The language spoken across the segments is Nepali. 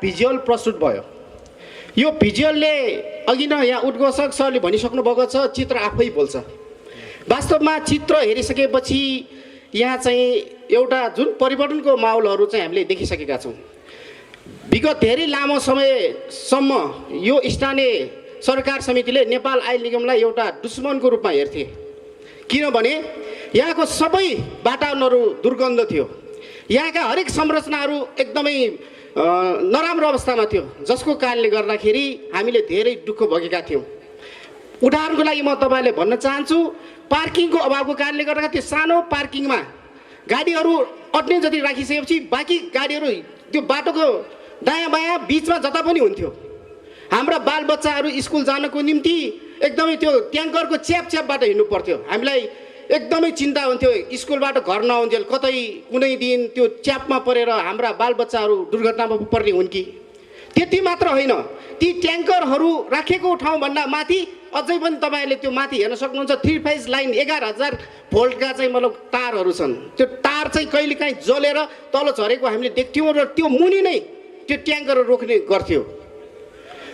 भिजुअल प्रस्तुत भयो। यो भिजुअलले अघि नै यहाँ उद्घोषक सरले भनिसक्नु भएको छ, चित्र आफै बोल्छ। वास्तवमा चित्र हेरिसकेपछि यहाँ चाहिँ एउटा जुन परिवर्तनको माहौलहरू चाहिँ हामीले देखिसकेका छौँ। विगत धेरै लामो समयसम्म यो स्थानीय सरकार समितिले नेपाल आयल निगमलाई एउटा दुश्मनको रूपमा हेर्थे, किनभने यहाँको सबै वातावरणहरू दुर्गन्ध थियो। यहाँका हरेक संरचनाहरू एकदमै नराम्रो अवस्थामा थियो, जसको कारणले गर्दाखेरि हामीले धेरै दुःख भोगेका थियौँ। उदाहरणको लागि म तपाईँलाई भन्न चाहन्छु, पार्किङको अभावको कारणले गर्दा त्यो सानो पार्किङमा गाडीहरू अट्ने जति राखिसकेपछि बाँकी गाडीहरू त्यो बाटोको दायाँ बायाँ बिचमा जता पनि हुन्थ्यो। हाम्रा बालबच्चाहरू स्कुल जानको निम्ति एकदमै त्यो ट्याङ्करको च्यापबाट हिँड्नु पर्थ्यो। हामीलाई एकदमै चिन्ता हुन्थ्यो, स्कुलबाट घर नआउन्थ्यो, कतै कुनै दिन त्यो च्यापमा परेर हाम्रा बालबच्चाहरू दुर्घटनामा पर्ने हुन् कि। त्यति मात्र होइन, ती ट्याङ्करहरू राखेको ठाउँभन्दा माथि अझै पनि तपाईँहरूले त्यो माथि हेर्न सक्नुहुन्छ, 3 फेज लाइन 11,000 भोल्टका चाहिँ मतलब तारहरू छन्। त्यो तार चाहिँ कहिलेकाहीँ जलेर तल झरेको हामीले देख्थ्यौँ र त्यो मुनि नै त्यो ट्याङ्करहरू रोक्ने गर्थ्यो।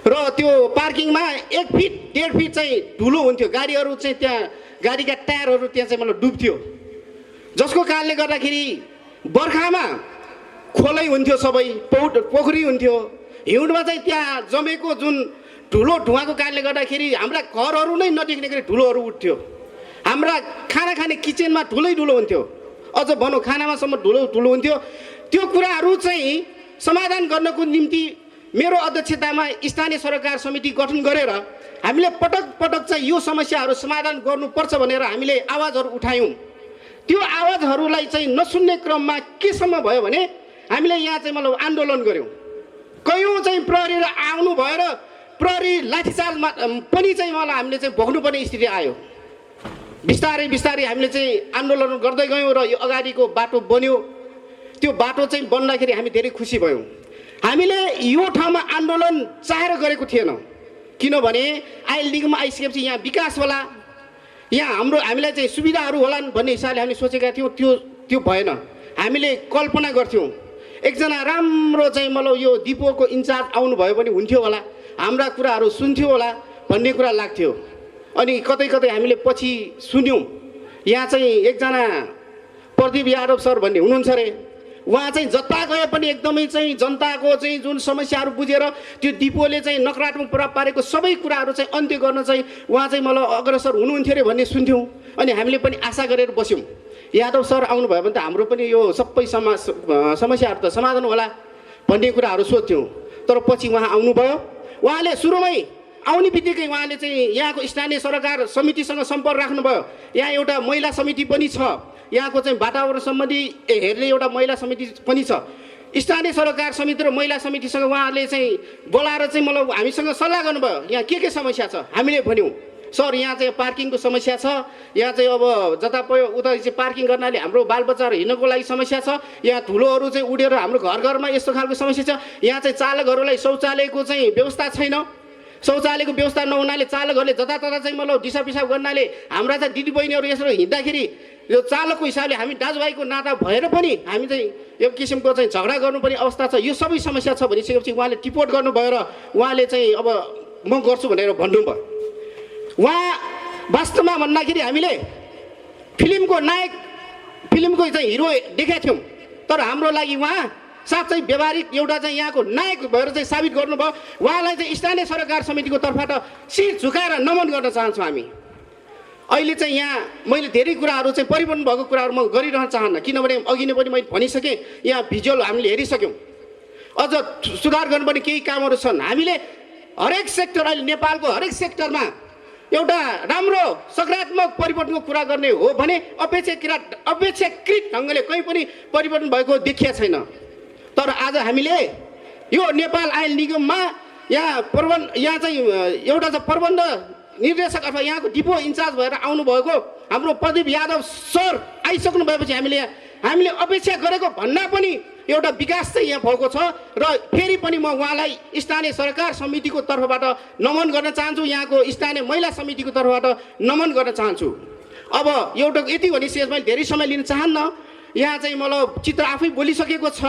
र त्यो पार्किङमा 1 फिट 1.5 फिट चाहिँ धुलो हुन्थ्यो, गाडीहरू चाहिँ त्यहाँ गाडीका टायरहरू त्यहाँ चाहिँ मतलब डुब्थ्यो, जसको कारणले गर्दाखेरि बर्खामा खोलै हुन्थ्यो, सबै पोखरी हुन्थ्यो। हिउँदमा चाहिँ त्यहाँ जमेको जुन धुलो धुवाको कारणले गर्दाखेरि हाम्रा घरहरू नै नदेख्ने गरी धुलोहरू उठ्थ्यो। हाम्रा खाना खाने किचनमा धुलै धुलो हुन्थ्यो, अझ भनौँ खानामासम्म धुलो हुन्थ्यो। त्यो कुराहरू चाहिँ समाधान गर्नको निम्ति मेरो अध्यक्षतामा स्थानीय सरकार समिति गठन गरेर हामीले पटक पटक चाहिँ यो समस्याहरू समाधान गर्नुपर्छ भनेर हामीले आवाजहरू उठायौँ। त्यो आवाजहरूलाई चाहिँ नसुन्ने क्रममा केसम्म भयो भने हामीले यहाँ चाहिँ मतलब आन्दोलन गऱ्यौँ। कयौँ चाहिँ प्रहरी आउनु भएर प्रहरी लाठीचार्जमा पनि चाहिँ मलाई हामीले चाहिँ भोग्नुपर्ने स्थिति आयो। बिस्तारै बिस्तारै हामीले चाहिँ आन्दोलन गर्दै गयौँ र यो अगाडिको बाटो बन्यो। त्यो बाटो चाहिँ बन्दाखेरि हामी धेरै खुसी भयौँ। हामीले यो ठाउँमा आन्दोलन चाहेर गरेको थिएन, किनभने आयल निगममा आइसकेपछि यहाँ विकास होला, यहाँ हामीलाई चाहिँ सुविधाहरू होलान् भन्ने हिसाबले हामीले सोचेका थियौँ। त्यो भएन। हामीले कल्पना गर्थ्यौँ एकजना राम्रो चाहिँ मतलब यो डिपोको इन्चार्ज आउनुभयो भने हुन्थ्यो होला, हाम्रा कुराहरू सुन्थ्यो होला भन्ने कुरा लाग्थ्यो। अनि कतै कतै हामीले पछि सुन्यौँ यहाँ चाहिँ एकजना प्रदीप यादव सर भन्ने हुनुहुन्छ अरे, उहाँ चाहिँ जता गए पनि एकदमै चाहिँ जनताको चाहिँ जुन समस्याहरू बुझेर त्यो डिपोले चाहिँ नकारात्मक प्रभाव पारेको सबै कुराहरू चाहिँ अन्त्य गर्न चाहिँ उहाँ चाहिँ मलाई अग्रसर हुनुहुन्थ्यो अरे भन्ने सुन्थ्यौँ। अनि हामीले पनि आशा गरेर बस्यौँ यादव सर आउनुभयो भने त हाम्रो पनि यो सबै समस्याहरू त समाधान होला भन्ने कुराहरू सोध्थ्यौँ। तर पछि उहाँ आउनुभयो। उहाँले सुरुमै आउने बित्तिकै उहाँले चाहिँ यहाँको स्थानीय सरकार समितिसँग सम्पर्क राख्नुभयो। यहाँ एउटा महिला समिति पनि छ, यहाँको चाहिँ वातावरण सम्बन्धी हेर्ने एउटा महिला समिति पनि छ। स्थानीय सरकार समिति र महिला समितिसँग उहाँहरूले चाहिँ बोलाएर चाहिँ मतलब हामीसँग सल्लाह गर्नुभयो, यहाँ के समस्या छ। हामीले भन्यौँ सर यहाँ चाहिँ पार्किङको समस्या छ, यहाँ चाहिँ अब जता पायो उता चाहिँ पार्किङ गर्नाले हाम्रो बालबच्चाहरू हिँड्नको लागि समस्या छ, यहाँ धुलोहरू चाहिँ उडेर हाम्रो घर घरमा यस्तो खालको समस्या छ, यहाँ चाहिँ चालकहरूलाई शौचालयको चाहिँ व्यवस्था छैन, शौचालयको व्यवस्था नहुनाले चालकहरूले जतातता चाहिँ मतलब दिसा पिसाब गर्नाले हाम्रा चाहिँ दिदीबहिनीहरू यसरी हिँड्दाखेरि यो चालकको हिसाबले हामी दाजुभाइको नाता भएर पनि हामी चाहिँ यो किसिमको चाहिँ झगडा गर्नुपर्ने अवस्था छ। यो सबै समस्या छ भनिसकेपछि उहाँले टिपोट गर्नुभयो र उहाँले चाहिँ अब म गर्छु भनेर भन्नुभयो। उहाँ वास्तवमा भन्दाखेरि हामीले फिल्मको नायक, फिल्मको चाहिँ हिरो देखेका थियौँ, तर हाम्रो लागि उहाँ साँच्चै व्यवहारिक एउटा चाहिँ यहाँको नायक भएर चाहिँ साबित गर्नुभयो। उहाँलाई चाहिँ स्थानीय सरकार समितिको तर्फबाट शिर झुकाएर नमन गर्न चाहन्छौँ हामी। अहिले चाहिँ यहाँ मैले धेरै कुराहरू चाहिँ परिवर्तन भएको कुराहरू म गरिरहन चाहन्न, किनभने अघि नै पनि मैले भनिसकेँ यहाँ भिजुअल हामीले हेरिसक्यौँ। अझ सुधार गर्नुपर्ने केही कामहरू छन्। हामीले हरेक सेक्टर, अहिले नेपालको हरेक सेक्टरमा एउटा राम्रो सकारात्मक परिवर्तनको कुरा गर्ने हो भने अपेक्षाकृत ढङ्गले कहीँ पनि परिवर्तन भएको देखिया छैन। तर आज हामीले यो नेपाल आयल निगममा यहाँ चाहिँ एउटा चाहिँ प्रबन्ध निर्देशक अथवा यहाँको डिपो इन्चार्ज भएर आउनुभएको हाम्रो प्रदीप यादव सर आइसक्नु भएपछि हामीले अपेक्षा गरेको भन्दा पनि एउटा विकास चाहिँ यहाँ भएको छ। र फेरि पनि म उहाँलाई स्थानीय सरकार समितिको तर्फबाट नमन गर्न चाहन्छु, यहाँको स्थानीय महिला समितिको तर्फबाट नमन गर्न चाहन्छु। अब एउटा यति भनिसकेपछि मैले धेरै समय लिन चाहन्न, यहाँ चाहिँ मतलब चित्र आफै बोलिसकेको छ।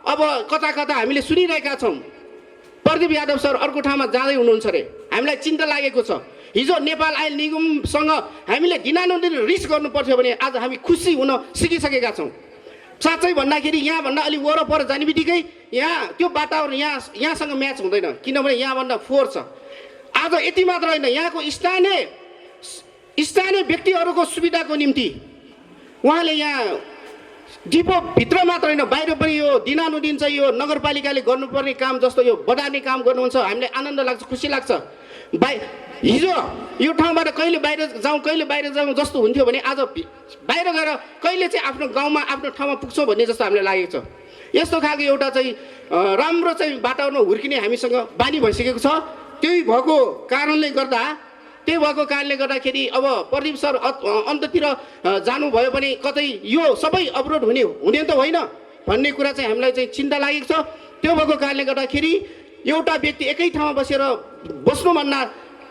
अब कता कता हामीले सुनिरहेका छौँ प्रदीप यादव सर अर्को ठाउँमा जाँदै हुनुहुन्छ अरे, हामीलाई चिन्ता लागेको छ। हिजो नेपाल आयल निगमसँग हामीले दिनानुदिन रिस गर्नुपर्थ्यो भने आज हामी खुसी हुन सिकिसकेका छौँ। साँच्चै भन्दाखेरि यहाँभन्दा अलिक वरपर जाने बित्तिकै यहाँ त्यो वातावरण यहाँसँग म्याच हुँदैन, किनभने यहाँभन्दा फोहोर छ। आज यति मात्र होइन, यहाँको स्थानीय व्यक्तिहरूको सुविधाको निम्ति उहाँले यहाँ डिपोभित्र मात्र होइन बाहिर पनि यो दिनानुदिन चाहिँ यो नगरपालिकाले गर्नुपर्ने काम जस्तो यो बढार्ने काम गर्नुहुन्छ। हामीलाई आनन्द लाग्छ, खुसी लाग्छ। हिजो यो ठाउँबाट कहिले बाहिर जाउँ जस्तो हुन्थ्यो भने आज बाहिर गएर कहिले चाहिँ आफ्नो गाउँमा आफ्नो ठाउँमा पुग्छौँ भन्ने जस्तो हामीलाई लागेको छ। यस्तो खालको एउटा चाहिँ राम्रो चाहिँ वातावरण हुर्किने हामीसँग बानी भइसकेको छ। त्यही भएको कारणले गर्दाखेरि अब प्रदीप सर अन्ततिर जानुभयो भने कतै यो सबै अवरोध हुने त होइन भन्ने कुरा चाहिँ हामीलाई चाहिँ चिन्ता लागेको छ। त्यो भएको कारणले गर्दाखेरि एउटा व्यक्ति एकै ठाउँमा बसेर बस्नुभन्दा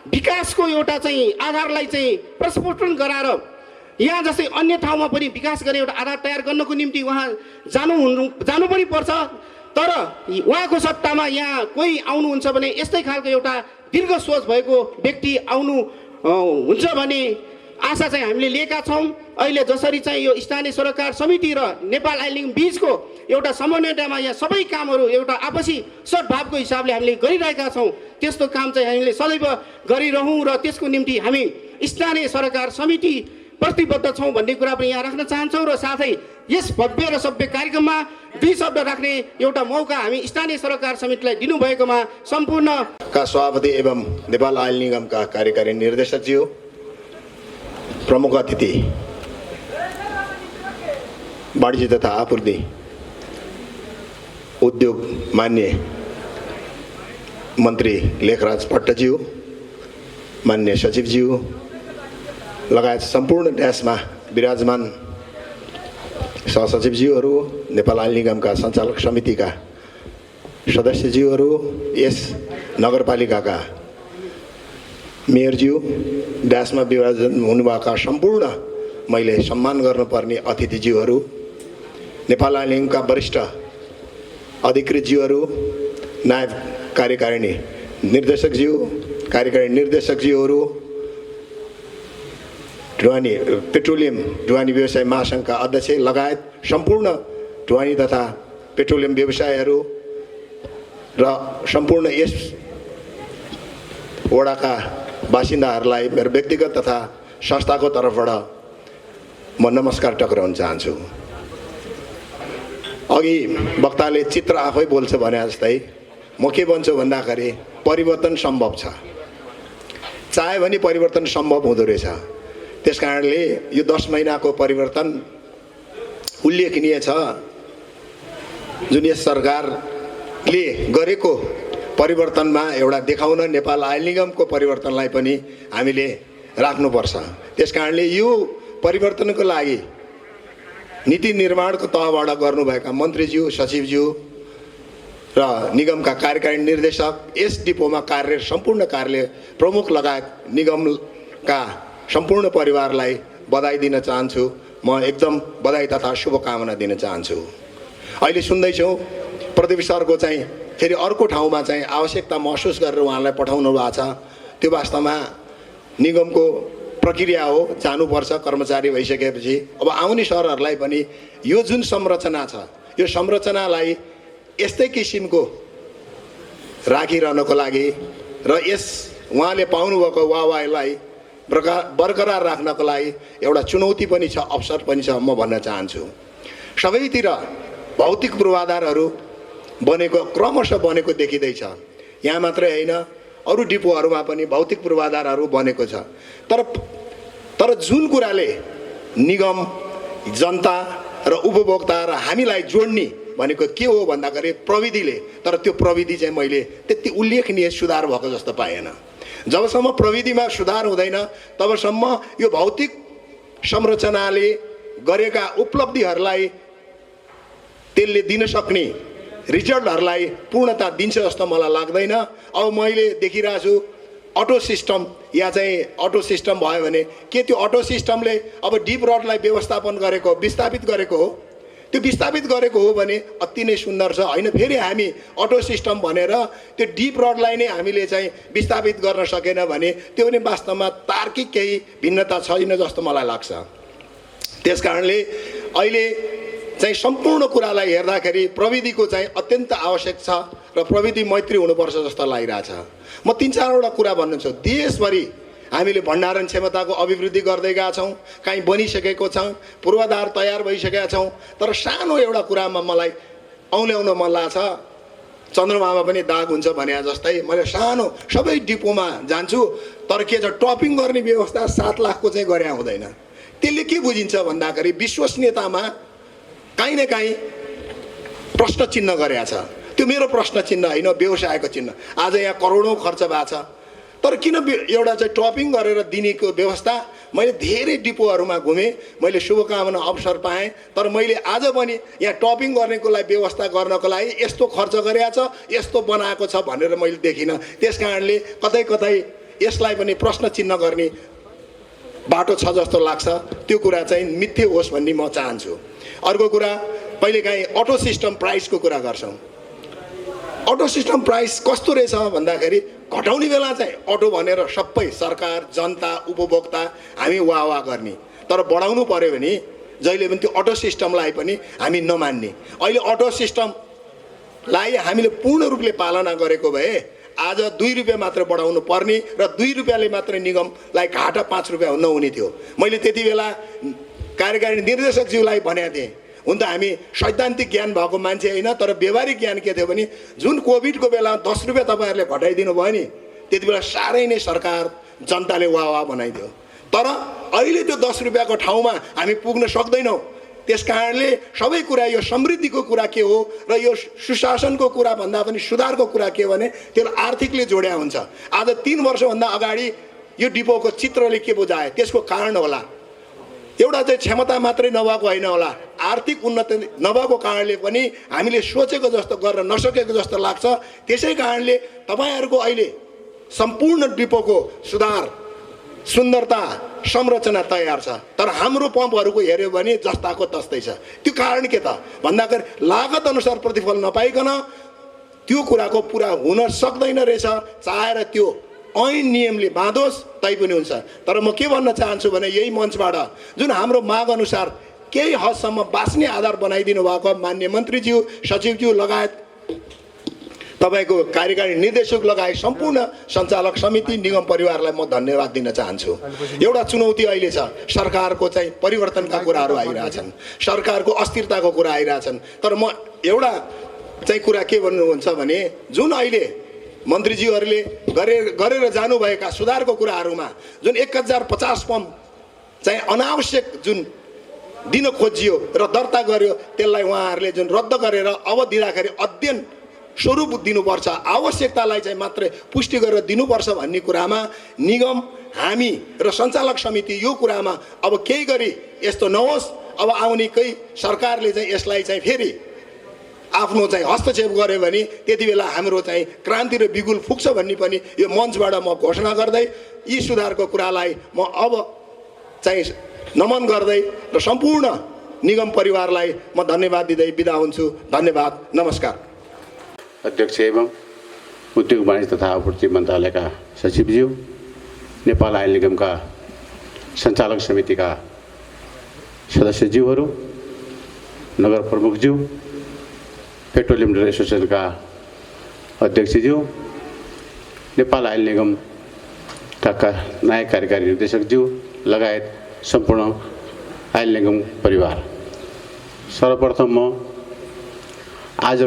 विकासको एउटा चाहिँ आधारलाई चाहिँ प्रस्फुटन गराएर यहाँ जस्तै अन्य ठाउँमा पनि विकास गर्ने एउटा आधार तयार गर्नको निम्ति उहाँ जानु पनि पर्छ। तर उहाँको सट्टामा यहाँ कोही आउनुहुन्छ भने यस्तै खालको एउटा दीर्घ सोच भएको व्यक्ति आउनु हुन्छ भन्ने आशा चाहिँ हामीले लिएका छौँ। अहिले जसरी चाहिँ यो स्थानीय सरकार समिति र नेपाल आयल निगम बिचको एउटा समन्वयतामा यहाँ सबै कामहरू एउटा आपसी सद्भावको हिसाबले हामीले गरिरहेका छौँ, त्यस्तो काम चाहिँ हामीले सदैव गरिरहौँ र त्यसको निम्ति हामी स्थानीय सरकार समिति प्रतिबद्ध छौँ भन्ने कुरा पनि यहाँ राख्न चाहन्छौँ। र साथै यस भव्य र सभ्य कार्यक्रममा 2 शब्द राख्ने एउटा मौका हामी स्थानीय सरकार समितिलाई दिनुभएकोमा सम्पूर्ण सभापति एवं नेपाल आयल निगमका कार्यकारी निर्देशकज्यू, प्रमुख अतिथि, वाणिज्य तथा आपूर्ति उद्योग मान्य मन्त्री लेखराज भट्टज्यू, मान्य सचिवज्यू लगायत सम्पूर्ण ड्यासमा विराजमान सहसचिवज्यूहरू, नेपाल आयल निगमका सञ्चालक समितिका सदस्यज्यूहरू, यस नगरपालिकाका मेयरज्यू, ड्यासमा विराजमान हुनुभएका सम्पूर्ण मैले सम्मान गर्नुपर्ने अतिथिज्यूहरू, नेपाल आयल निगमका वरिष्ठ अधिकृतज्यूहरू, नायब कार्यकारिणी निर्देशकज्यू, कार्यकारी निर्देशकज्यूहरू, पेट्रोलियम ढुवानी व्यवसाय महासङ्घका अध्यक्ष लगायत सम्पूर्ण ढुवानी तथा पेट्रोलियम व्यवसायहरू र सम्पूर्ण यस वडाका बासिन्दाहरूलाई मेरो व्यक्तिगत तथा संस्थाको तर्फबाट म नमस्कार टक्राउन चाहन्छु। अघि वक्ताले चित्र आफै बोल्छ भने जस्तै म के भन्छु भन्दाखेरि परिवर्तन सम्भव छ, चाहे भने परिवर्तन सम्भव हुँदो रहेछ। त्यस कारणले यो 10 महिनाको परिवर्तन उल्लेखनीय छ। जुन यस सरकारले गरेको परिवर्तनमा एउटा देखाउन नेपाल आयल निगमको परिवर्तनलाई पनि हामीले राख्नुपर्छ। त्यस कारणले यो परिवर्तनको लागि नीति निर्माणको तहबाट गर्नुभएका मन्त्रीज्यू, सचिवज्यू र निगमका कार्यकारी निर्देशक, यस डिपोमा कार्यरत सम्पूर्ण कार्यालय प्रमुख लगायत निगमका सम्पूर्ण परिवारलाई बधाई दिन चाहन्छु। म एकदम बधाई तथा शुभकामना दिन चाहन्छु। अहिले सुन्दैछौँ प्रदीप सरको चाहिँ फेरि अर्को ठाउँमा चाहिँ आवश्यकता महसुस गरेर उहाँलाई पठाउनु भएको छ। त्यो वास्तवमा निगमको प्रक्रिया हो, जानुपर्छ कर्मचारी भइसकेपछि। अब आउने सरहरूलाई पनि यो जुन संरचना छ, यो संरचनालाई यस्तै किसिमको राखिरहनको लागि र यस उहाँले पाउनुभएको वाहवाहीलाई बरकरार राख्नको लागि एउटा चुनौती पनि छ, अवसर पनि छ म भन्न चाहन्छु। सबैतिर भौतिक पूर्वाधारहरू बनेको क्रमशः बनेको देखिँदैछ। यहाँ मात्रै होइन, अरू डिपोहरूमा पनि भौतिक पूर्वाधारहरू बनेको छ। तर जुन कुराले निगम, जनता र उपभोक्ता र हामीलाई जोड्ने भनेको के हो भन्दाखेरि प्रविधिले। तर त्यो प्रविधि चाहिँ मैले त्यति उल्लेखनीय सुधार भएको जस्तो पाएन। जबसम्म प्रविधिमा सुधार हुँदैन तबसम्म यो भौतिक संरचनाले गरेका उपलब्धिहरूलाई, त्यसले दिन सक्ने रिजल्टहरूलाई पूर्णता दिन्छ जस्तो मलाई लाग्दैन। अब मैले देखिरहेको छु अटो सिस्टम, या चाहिँ अटो सिस्टम भयो भने के त्यो अटो सिस्टमले अब डिप रडलाई व्यवस्थापन गरेको, विस्थापित गरेको हो? त्यो विस्थापित गरेको हो भने अति नै सुन्दर छ होइन। फेरि हामी अटो सिस्टम भनेर त्यो डिप रडलाई नै हामीले चाहिँ विस्थापित गर्न सकेन भने त्यो पनि वास्तवमा तार्किक केही भिन्नता छैन जस्तो मलाई लाग्छ। त्यस कारणले अहिले चाहिँ सम्पूर्ण कुरालाई हेर्दाखेरि प्रविधिको चाहिँ अत्यन्त आवश्यक छ र प्रविधि मैत्री हुनुपर्छ जस्तो लागिरहेछ। म 3-4वटा कुरा भन्नु छु। देशभरि हामीले भण्डारण क्षमताको अभिवृद्धि गर्दै गएका छौँ, काहीँ बनिसकेको छौँ, पूर्वाधार तयार भइसकेका छौँ। तर सानो एउटा कुरामा मलाई औल्याउन मन लाग्छ, चन्द्रमामा पनि दाग हुन्छ भने जस्तै मैले सानो सबै डिपोमा जान्छु, तर के छ टपिङ गर्ने व्यवस्था 7 लाखको चाहिँ गरे हुँदैन। त्यसले के बुझिन्छ भन्दाखेरि विश्वसनीयतामा काहीँ न काहीँ प्रश्न चिन्ह गरेका छ। त्यो मेरो प्रश्न चिन्ह होइन, व्यवसायको चिन्ह। आज यहाँ करोडौँ खर्च भएको छ, तर किन एउटा चाहिँ टपिङ गरेर दिनेको व्यवस्था। मैले धेरै डिपोहरूमा घुमेँ, मैले शुभकामना अवसर पाएँ, तर मैले आज पनि यहाँ टपिङ गर्नेको लागि व्यवस्था गर्नको लागि यस्तो खर्च गरेका छ, यस्तो बनाएको छ भनेर मैले देखिनँ। त्यस कारणले कतै कतै यसलाई पनि प्रश्न चिन्ह गर्ने बाटो छ जस्तो लाग्छ। त्यो कुरा चाहिँ मिथ्य होस् भन्ने म चाहन्छु। अर्को कुरा, कहिलेकाहीँ अटो सिस्टम प्राइसको कुरा गर्छौँ। अटो सिस्टम प्राइस कस्तो रहेछ भन्दाखेरि घटाउने बेला चाहिँ अटो भनेर सबै सरकार, जनता, उपभोक्ता हामी वाह गर्ने, तर बढाउनु पर्यो भने जहिले पनि त्यो अटो सिस्टमलाई पनि हामी नमान्ने। अहिले अटो सिस्टमलाई हामीले पूर्ण रूपले पालना गरेको भए आज 2 रुपियाँ मात्र बढाउनु पर्ने र 2 रुपियाँले मात्र निगमलाई घाटा 5 रुपियाँ नहुने थियो। मैले त्यति बेला कार्यकारी निर्देशकज्यूलाई भनेको थिएँ, हुन त हामी सैद्धान्तिक ज्ञान भएको मान्छे होइन, तर व्यवहारिक ज्ञान के थियो भने जुन कोभिडको बेला 10 रुपियाँ तपाईँहरूले घटाइदिनु भयो नि, त्यति बेला साह्रै नै सरकार, जनताले वाह बनाइदियो। तर अहिले त्यो 10 रुपियाँको ठाउँमा हामी पुग्न सक्दैनौँ। त्यस कारणले सबै कुरा, यो समृद्धिको कुरा के हो र यो सुशासनको कुरा भन्दा पनि सुधारको कुरा के भने त्यसलाई आर्थिकले जोड्या हुन्छ। आज 3 वर्षभन्दा अगाडि यो डिपोको चित्रले के बुझाए, त्यसको कारण होला एउटा चाहिँ क्षमता मात्रै नभएको होइन होला, आर्थिक उन्नति नभएको कारणले पनि हामीले सोचेको जस्तो गर्न नसकेको जस्तो लाग्छ। त्यसै कारणले तपाईँहरूको अहिले सम्पूर्ण डिपोको सुधार, सुन्दरता, संरचना तयार छ, तर हाम्रो पम्पहरूको हेऱ्यो भने जस्ताको तस्तै छ। त्यो कारण के त भन्दाखेरि लागत अनुसार प्रतिफल नपाइकन त्यो कुराको पुरा हुन सक्दैन रहेछ। चाहेर त्यो ऐन नियमले बाँधोस् तैपनि हुन्छ। तर म के भन्न चाहन्छु भने यही मञ्चबाट जुन हाम्रो माग अनुसार केही हदसम्म बाँच्ने आधार बनाइदिनु भएको माननीय मन्त्रीज्यू, सचिवज्यू लगायत तपाईँको कार्यकारी निर्देशक लगायत सम्पूर्ण सञ्चालक समिति, निगम परिवारलाई म धन्यवाद दिन चाहन्छु। एउटा चुनौती अहिले छ, सरकारको चाहिँ परिवर्तनका कुराहरू आइरहेछन्, सरकारको अस्थिरताको कुरा आइरहेछन्। तर म एउटा चाहिँ कुरा के भन्नुहुन्छ भने जुन अहिले मन्त्रीज्यूहरूले गरेर जानुभएका सुधारको कुराहरूमा जुन 1050 पम्प चाहिँ अनावश्यक जुन दिन खोजियो र दर्ता गर्यो, त्यसलाई उहाँहरूले जुन रद्द गरेर अब दिँदाखेरि अध्ययन स्वरूप दिनुपर्छ, आवश्यकतालाई चाहिँ मात्रै पुष्टि गरेर दिनुपर्छ भन्ने कुरामा निगम, हामी र सञ्चालक समिति यो कुरामा अब केही गरी यस्तो नहोस्। अब आउने कोही सरकारले चाहिँ यसलाई चाहिँ फेरि आफ्नो चाहिँ हस्तक्षेप गर्यो भने त्यति बेला हाम्रो चाहिँ क्रान्ति र बिगुल फुक्छ भन्ने पनि यो मञ्चबाट म घोषणा गर्दै यी सुधारको कुरालाई म अब चाहिँ नमन गर्दै र सम्पूर्ण निगम परिवारलाई म धन्यवाद दिँदै बिदा हुन्छु। धन्यवाद, नमस्कार। अध्यक्ष एवं उद्योग वाणिज्य तथा आपूर्ति मन्त्रालयका सचिवज्यू, नेपाल आयल निगमका सञ्चालक समितिका सदस्यज्यूहरू, नगर प्रमुखज्यू, पेट्रोलियम डिलर एसोसिएसनका अध्यक्षज्यू, नेपाल आयल निगमका नायक कार्यकारी निर्देशकज्यू लगायत सम्पूर्ण आयल निगम परिवार, सर्वप्रथम म आज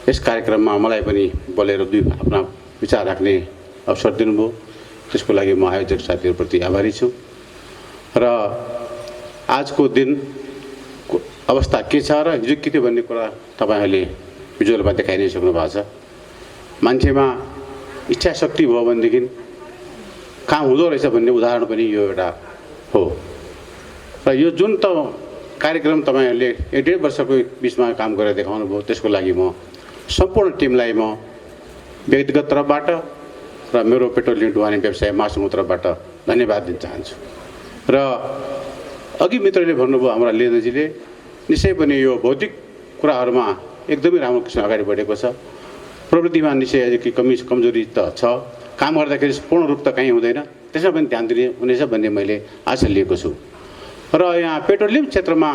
यस कार्यक्रममा मलाई पनि बोलेर आफ्ना विचार राख्ने अवसर दिनुभयो, त्यसको लागि म आयोजक साथीहरूप्रति आभारी छु। र आजको दिनको अवस्था के छ र हिजो के थियो भन्ने कुरा तपाईँहरूले भिजुअलमा देखाइ नै सक्नु भएको छ। मान्छेमा इच्छा शक्ति भयो भनेदेखि काम हुँदो रहेछ भन्ने उदाहरण पनि यो एउटा हो। र यो जुन त कार्यक्रम तपाईँहरूले 1.5 वर्षको बिचमा काम गरेर देखाउनु भयो, त्यसको लागि म सम्पूर्ण टिमलाई म व्यक्तिगत तर्फबाट र मेरो पेट्रोलियम ढुवानी व्यवसाय महासङ्घको तर्फबाट धन्यवाद दिन चाहन्छु। र अघि मित्रले भन्नुभयो, हाम्रा लेनजीले निश्चय पनि यो भौतिक कुराहरूमा एकदमै राम्रो किसिम अगाडि बढेको छ। प्रवृत्तिमा निश्चय अझै कमजोरी त छ, काम गर्दाखेरि पूर्ण रूप त कहीँ हुँदैन, त्यसमा पनि ध्यान दिने हुनेछ भन्ने मैले आशा लिएको छु। र यहाँ पेट्रोलियम क्षेत्रमा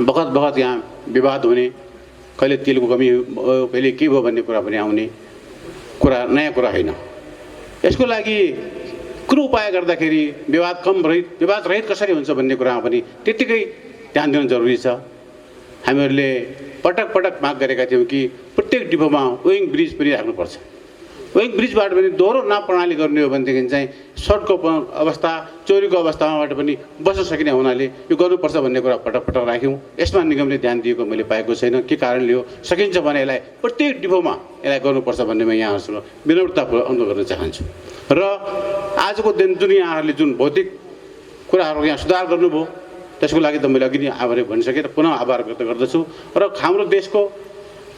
बखत यहाँ विवाद हुने, कहिले तेलको कमी कहिले के भयो भन्ने कुरा पनि आउने कुरा नयाँ कुरा होइन। यसको लागि कुनै उपाय गर्दाखेरि विवाद रहित कसरी हुन्छ भन्ने कुरामा पनि त्यत्तिकै ध्यान दिनु जरुरी छ। हामीहरूले पटक माग गरेका थियौँ कि प्रत्येक डिपोमा वेइङ ब्रिज पनि राख्नुपर्छ। वेइङ ब्रिजबाट पनि दोहोरो नाप प्रणाली गर्ने हो भनेदेखि चाहिँ सडकको अवस्था, चोरीको अवस्थाबाट पनि बस्न सकिने हुनाले यो गर्नुपर्छ भन्ने कुरा पटक राख्यौँ। यसमा निगमले ध्यान दिएको मैले पाएको छैन। के कारणले हो, सकिन्छ भने यसलाई प्रत्येक डिपोमा यसलाई गर्नुपर्छ भन्ने म यहाँहरूसँग विनम्रतापूर्वक अनुरोध गर्न चाहन्छु। र आजको दिन जुन यहाँहरूले जुन भौतिक कुराहरू यहाँ सुधार गर्नुभयो त्यसको लागि त मैले अघि नै आभारी भनिसकेँ र पुनः आभार व्यक्त गर्दछु। र हाम्रो देशको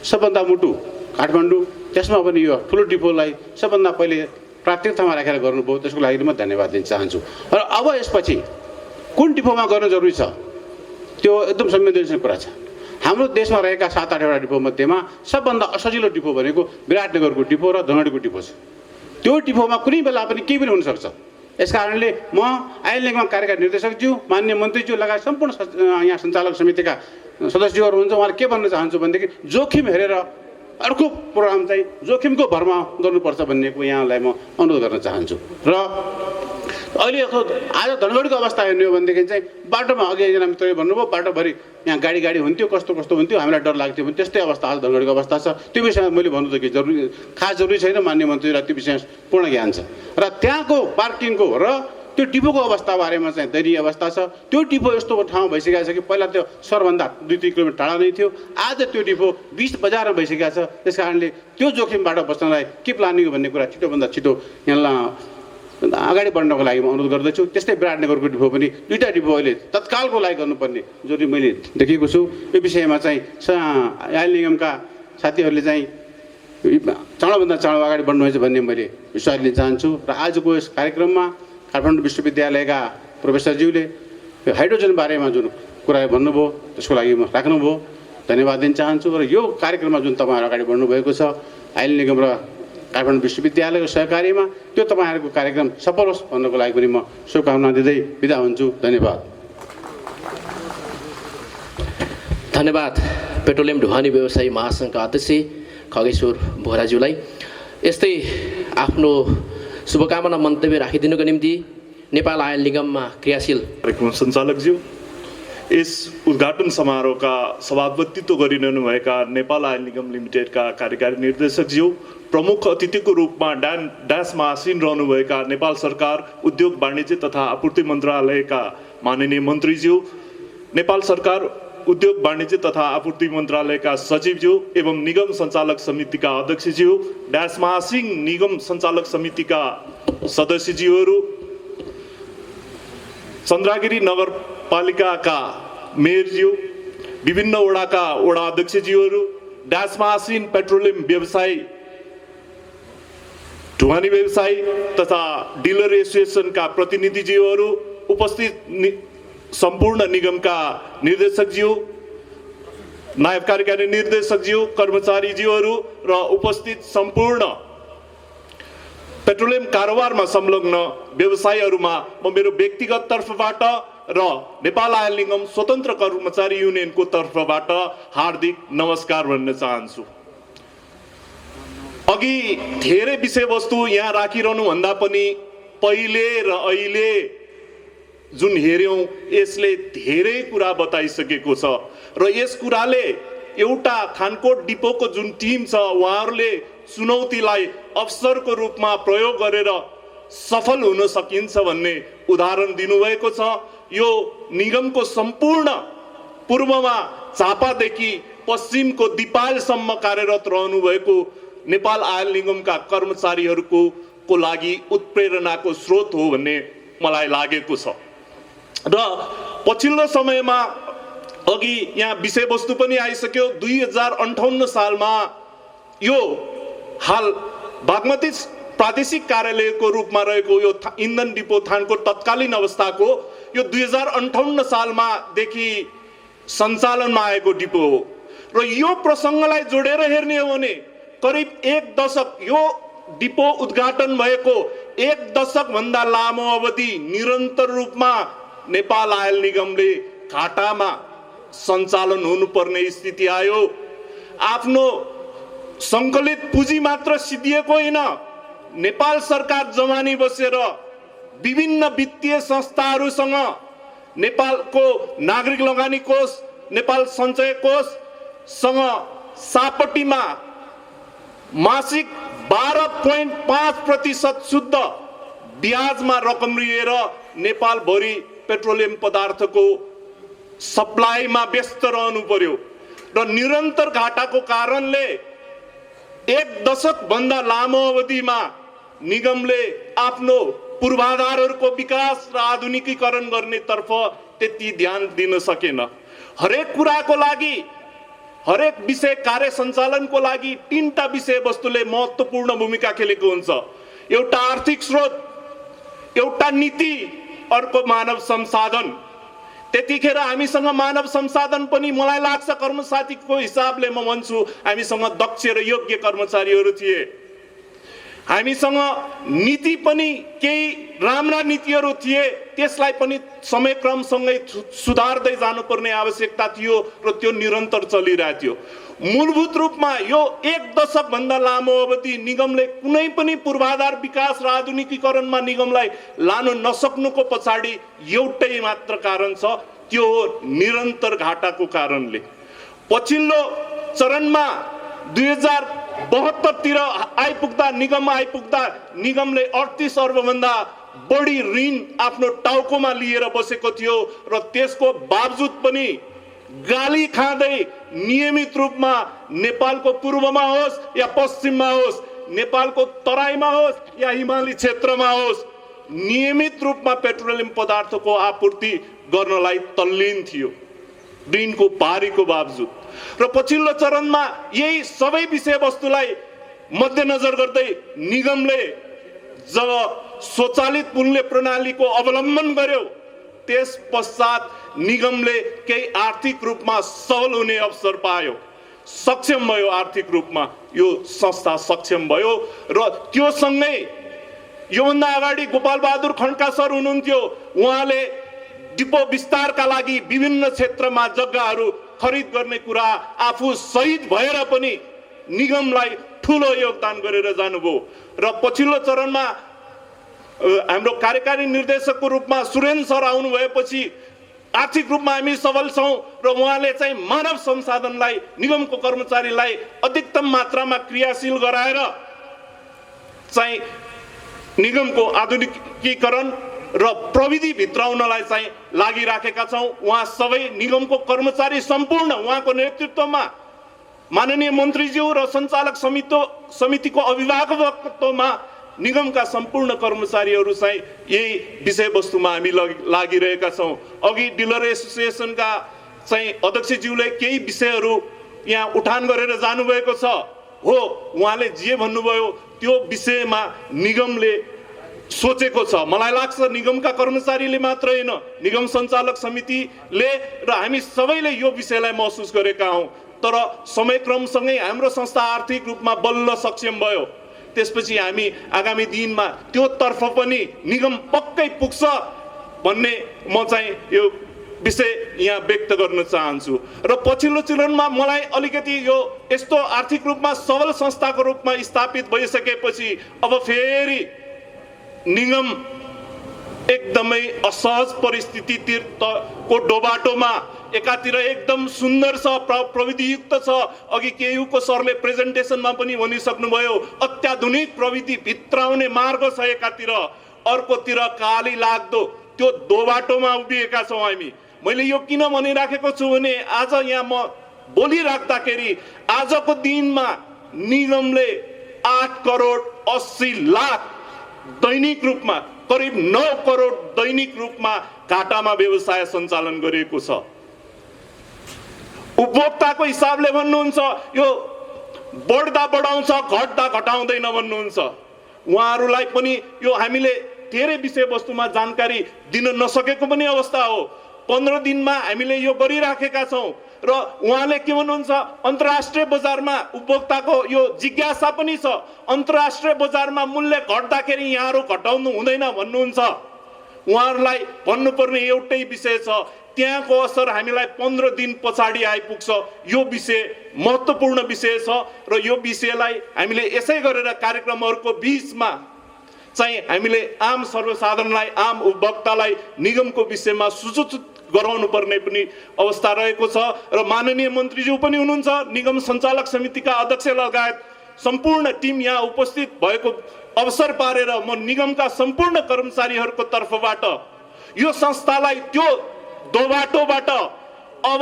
सबभन्दा मुटु काठमाडौँ, त्यसमा पनि यो ठुलो डिपोलाई सबभन्दा पहिले प्राथमिकतामा राखेर गर्नुभयो, त्यसको लागि म धन्यवाद दिन चाहन्छु। र अब यसपछि कुन डिपोमा गर्न जरुरी छ त्यो एकदम संवेदनशील कुरा छ। हाम्रो देशमा रहेका 7-8वटा डिपो मध्येमा सबभन्दा असजिलो डिपो भनेको विराटनगरको डिपो र धनगढीको डिपो छ। त्यो डिपोमा कुनै बेला पनि केही पनि हुनसक्छ। यस कारणले म आयल निगममा कार्यकारी निर्देशकज्यू, माननीय मन्त्रीज्यू लगायत सम्पूर्ण यहाँ सञ्चालक समितिका सदस्यहरू हुनुहुन्छ, उहाँले के भन्न चाहन्छु भनेदेखि जोखिम हेरेर अर्को प्रोग्राम चाहिँ जोखिमको भरमा गर्नुपर्छ भन्नेको यहाँलाई म अनुरोध गर्न चाहन्छु। र अहिले आज धनगढीको अवस्था हेर्ने हो भनेदेखि चाहिँ बाटोमा अघि एकजना मित्रले भन्नुभयो बाटोभरि यहाँ गाडी हुन्थ्यो, कस्तो हुन्थ्यो, हामीलाई डर लाग्थ्यो भने त्यस्तै अवस्था आज धनगढीको अवस्था छ। त्यो विषयमा मैले भन्नु त कि खास जरुरी छैन, मान्य मन्त्रीलाई त्यो विषयमा पूर्ण ज्ञान छ। र त्यहाँको पार्किङको र त्यो डिपोको अवस्था बारेमा चाहिँ दयनीय अवस्था छ। त्यो डिपो यस्तो ठाउँमा भइसकेको छ कि पहिला त्यो सहरभन्दा 2-3 किलोमिटर टाढा नै थियो, आज त्यो डिपो 20 बजारमा भइसकेको छ। त्यस कारणले त्यो जोखिमबाट बच्नलाई के प्लानिङ हो भन्ने कुरा छिटोभन्दा छिटो यहाँलाई अगाडि बढ्नको लागि म अनुरोध गर्दछु। त्यस्तै विराटनगरको डिपो पनि 2टा डिपो अहिले तत्कालको लागि गर्नुपर्ने जरुरी मैले देखेको छु। यो विषयमा चाहिँ आयल निगमका साथीहरूले चाहिँ चाँडोभन्दा चाँडो अगाडि बढ्नुहुनेछ भन्ने मैले विश्वास लिन चाहन्छु। र आजको यस कार्यक्रममा काठमाडौँ विश्वविद्यालयका प्रोफेसरज्यूले यो हाइड्रोजन बारेमा जुन कुरा भन्नुभयो त्यसको लागि म राख्नुभयो, धन्यवाद दिन चाहन्छु। र यो कार्यक्रममा जुन तपाईँहरू अगाडि बढ्नुभएको छ आयल निगम र काठमाडौँ विश्वविद्यालयको सहकार्यमा, त्यो तपाईँहरूको कार्यक्रम सफल होस् भन्नको लागि पनि म शुभकामना दिँदै बिदा हुन्छु। धन्यवाद। धन्यवाद पेट्रोलियम ढुवानी व्यवसायी महासङ्घका अध्यक्ष खगेश्वर बोहराज्यूलाई। यस्तै आफ्नो शुभकामना मन्तव्य राखिदिनुको निम्ति नेपाल आयल निगममा क्रियाशील कार्यक्रम सञ्चालकज्यू, यस उद्घाटन समारोहका सभापतित्व गरिरहनुभएका नेपाल आयल निगम लिमिटेडका कार्यकारी निर्देशकज्यू, प्रमुख अतिथिको रूपमा ड्यास महासिन रहनुभएका नेपाल सरकार उद्योग वाणिज्य तथा आपूर्ति मन्त्रालयका माननीय मन्त्रीज्यू, नेपाल सरकार उद्योग वाणिज्य तथा आपूर्ति मन्त्रालयका सचिवज्यू एवं निगम सञ्चालक समितिका अध्यक्षज्यू, ड्यास महासिन निगम सञ्चालक समितिका सदस्यज्यूहरू, चन्द्रगिरी नगरपालिकाका मेयरज्यू, विभिन्न वडाका वडा अध्यक्षज्यूहरू, ड्यास महासिन पेट्रोलियम व्यवसायी, ढुवानी व्यवसायी तथा डिलर एसोसिएसनका प्रतिनिधिज्यूहरू, उपस्थित सम्पूर्ण निगमका निर्देशकज्यू, नायब कार्यकारी निर्देशकज्यू, कर्मचारीज्यूहरू र उपस्थित सम्पूर्ण पेट्रोलियम कारोबारमा संलग्न व्यवसायीहरूमा म मेरो व्यक्तिगत तर्फबाट र नेपाल आयल निगम स्वतन्त्र कर्मचारी युनियनको तर्फबाट हार्दिक नमस्कार भन्न चाहन्छु। अघि धेरै विषयवस्तु यहाँ राखिरहनु भन्दा पनि पहिले र अहिले जुन हेर्यौं यसले धेरै कुरा बताइसकेको छ र यस कुराले एउटा थानकोट डिपोको जुन टिम छ उहाँहरूले चुनौतीलाई अवसरको रूपमा प्रयोग गरेर सफल हुन सकिन्छ भन्ने उदाहरण दिनुभएको छ। यो निगमको सम्पूर्ण पूर्वमा झापादेखि पश्चिमको दिपालसम्म कार्यरत रहनुभएको नेपाल आयल निगमका कर्मचारीहरूको लागि उत्प्रेरणाको स्रोत हो भन्ने मलाई लागेको छ। र पछिल्लो समयमा अघि यहाँ विषयवस्तु पनि आइसक्यो, 2058 सालमा यो हाल बागमती प्रादेशिक कार्यालयको रूपमा रहेको यो इन्धन डिपो थानको तत्कालीन अवस्थाको यो 2058 सालमा देखि सञ्चालनमा आएको डिपो हो र यो प्रसङ्गलाई जोडेर हेर्ने हो भने करिब 1 दशक यो डिपो उद्घाटन भएको 1 दशकभन्दा लामो अवधि निरन्तर रूपमा नेपाल आयल निगमले घाटामा सञ्चालन हुनुपर्ने स्थिति आयो। आफ्नो सङ्कलित पुँजी मात्र सिद्धिएको होइन, नेपाल सरकार जमानी बसेर विभिन्न वित्तीय संस्थाहरूसँग नेपालको नागरिक लगानी कोष, नेपाल सञ्चय कोषसँग सापटीमा मासिक 12.5% शुद्ध ब्याजमा रकम लिएर नेपालभरि पेट्रोलियम पदार्थको सप्लाईमा व्यस्त रहनु पर्यो र निरन्तर घाटाको कारणले 1 दशकभन्दा लामो अवधिमा निगमले आफ्नो पूर्वाधारहरूको विकास र आधुनिकीकरण गर्नेतर्फ त्यति ध्यान दिन सकेन। हरेक कुराको लागि, हरेक विषय कार्य सञ्चालनको लागि 3टा विषयवस्तुले महत्त्वपूर्ण भूमिका खेलेको हुन्छ। एउटा आर्थिक स्रोत, एउटा नीति, अर्को मानव संसाधन। त्यतिखेर हामीसँग मानव संसाधन पनि मलाई लाग्छ कर्मसाथीको हिसाबले म भन्छु हामीसँग दक्ष र योग्य कर्मचारीहरू थिए। हामीसँग नीति पनि केही राम्रा नीतिहरू थिए, त्यसलाई पनि समयक्रमसँगै सुधार्दै जानुपर्ने आवश्यकता थियो र त्यो निरन्तर चलिरहेको थियो। मूलभूत रूपमा यो 1 दशकभन्दा लामो अवधि निगमले कुनै पनि पूर्वाधार विकास र आधुनिकीकरणमा निगमलाई लानु नसक्नुको पछाडि एउटै मात्र कारण छ, त्यो हो निरन्तर घाटाको कारणले। पछिल्लो चरणमा 2072 तिर आइपुग्दा निगमले 38 अर्बभन्दा बढी ऋण आफ्नो टाउकोमा लिएर बसेको थियो र त्यसको बावजुद पनि गाली खाँदै नियमित रूपमा नेपालको पूर्वमा होस् या पश्चिममा होस्, नेपालको तराईमा होस् या हिमाली क्षेत्रमा होस्, नियमित रूपमा पेट्रोलियम पदार्थको आपूर्ति गर्नलाई तल्लीन थियो ऋणको भारीको बावजुद। र पछिल्लो चरणमा यही सबै विषयवस्तुलाई मध्यनजर गर्दै निगमले जब स्वचालित मूल्य प्रणालीको अवलम्बन गर्यो, त्यस पश्चात निगमले केही आर्थिक रूपमा सबल हुने अवसर पायो, सक्षम भयो। आर्थिक रूपमा यो संस्था सक्षम भयो र त्यो सँगै योभन्दा अगाडि गोपाल बहादुर खड्का सर हुनुहुन्थ्यो, उहाँले डिपो विस्तारका लागि विभिन्न क्षेत्रमा जग्गाहरू खरिद गर्ने कुरा आफू शहीद भएर पनि निगमलाई ठुलो योगदान गरेर जानुभयो। र पछिल्लो चरणमा हाम्रो कार्यकारी निर्देशकको रूपमा सुरेन्द्र सर आउनु भएपछि आर्थिक रूपमा हामी सबल छौँ र उहाँले चाहिँ मानव संसाधनलाई, निगमको कर्मचारीलाई अधिकतम मात्रामा क्रियाशील गराएर चाहिँ निगमको आधुनिकीकरण र प्रविधि भित्राउनलाई चाहिँ लागिराखेका छौँ। उहाँ सबै निगमको कर्मचारी सम्पूर्ण उहाँको नेतृत्वमा माननीय मन्त्रीज्यू र सञ्चालक समितिको अभिभावकत्वमा निगमका सम्पूर्ण कर्मचारीहरू चाहिँ यही विषयवस्तुमा हामी लागिरहेका छौँ। अघि डिलर एसोसिएसनका चाहिँ अध्यक्षज्यूले केही विषयहरू यहाँ उठान गरेर जानुभएको छ। हो, उहाँले जे भन्नुभयो त्यो विषयमा निगमले सोचेको छ। मलाई लाग्छ निगमका कर्मचारीले मात्र होइन, निगम सञ्चालक समितिले र हामी सबैले यो विषयलाई महसुस गरेका हौँ। तर समयक्रमसँगै हाम्रो संस्था आर्थिक रूपमा बल्ल सक्षम भयो। त्यसपछि हामी आगामी दिनमा त्यो तर्फ पनि निगम पक्कै पुग्छ भन्ने म चाहिँ यो विषय यहाँ व्यक्त गर्न चाहन्छु। र पछिल्लो चरणमा मलाई अलिकति यो यस्तो आर्थिक रूपमा सबल संस्थाको रूपमा स्थापित भइसकेपछि अब फेरि निगम एकदमै असहज परिस्थितिको डोबाटोमा, एकातिर एकदम सुन्दर छ, प्रविधियुक्त छ, अघि केयुको सरले प्रेजेन्टेसनमा पनि भनिसक्नुभयो अत्याधुनिक प्रविधि भित्राउने मार्ग छ एकातिर, अर्कोतिर काली लाग्दो त्यो डोबाटोमा उभिएका छौँ हामी। मैले यो किन भनिराखेको छु भने आज यहाँ म बोलिराख्दाखेरि आजको दिनमा निगमले 8 करोड 80 लाख दैनिक रूपमा, करिब 9 करोड दैनिक रूपमा घाटामा व्यवसाय सञ्चालन गरिएको छ। उपभोक्ताको हिसाबले भन्नुहुन्छ यो बढ्दा बढाउँछ, घट्दा घटाउँदैन भन्नुहुन्छ। उहाँहरूलाई पनि यो हामीले धेरै विषयवस्तुमा जानकारी दिन नसकेको पनि अवस्था हो। 15 दिनमा हामीले यो गरिराखेका छौँ र उहाँले के भन्नुहुन्छ अन्तर्राष्ट्रिय बजारमा उपभोक्ताको यो जिज्ञासा पनि छ अन्तर्राष्ट्रिय बजारमा मूल्य घट्दाखेरि यहाँहरू घटाउनु हुँदैन भन्नुहुन्छ उहाँहरूलाई भन्नुपर्ने एउटै विषय छ त्यहाँको असर हामीलाई 15 दिन पछाडि आइपुग्छ यो विषय महत्त्वपूर्ण विषय छ र यो विषयलाई हामीले यसै गरेर कार्यक्रमहरूको बीचमा चाहिँ हामीले आम सर्वसाधारणलाई आम उपभोक्तालाई निगमको विषयमा सूचित गराउनु पर्ने पनि अवस्था रहेको छ र माननीय मन्त्रीज्यू पनि हुनुहुन्छ निगम सञ्चालक समितिका अध्यक्ष लगायत सम्पूर्ण टिम यहाँ उपस्थित भएको अवसर पारेर म निगमका सम्पूर्ण कर्मचारीहरूको तर्फबाट यो संस्थालाई त्यो दोबाटोबाट अब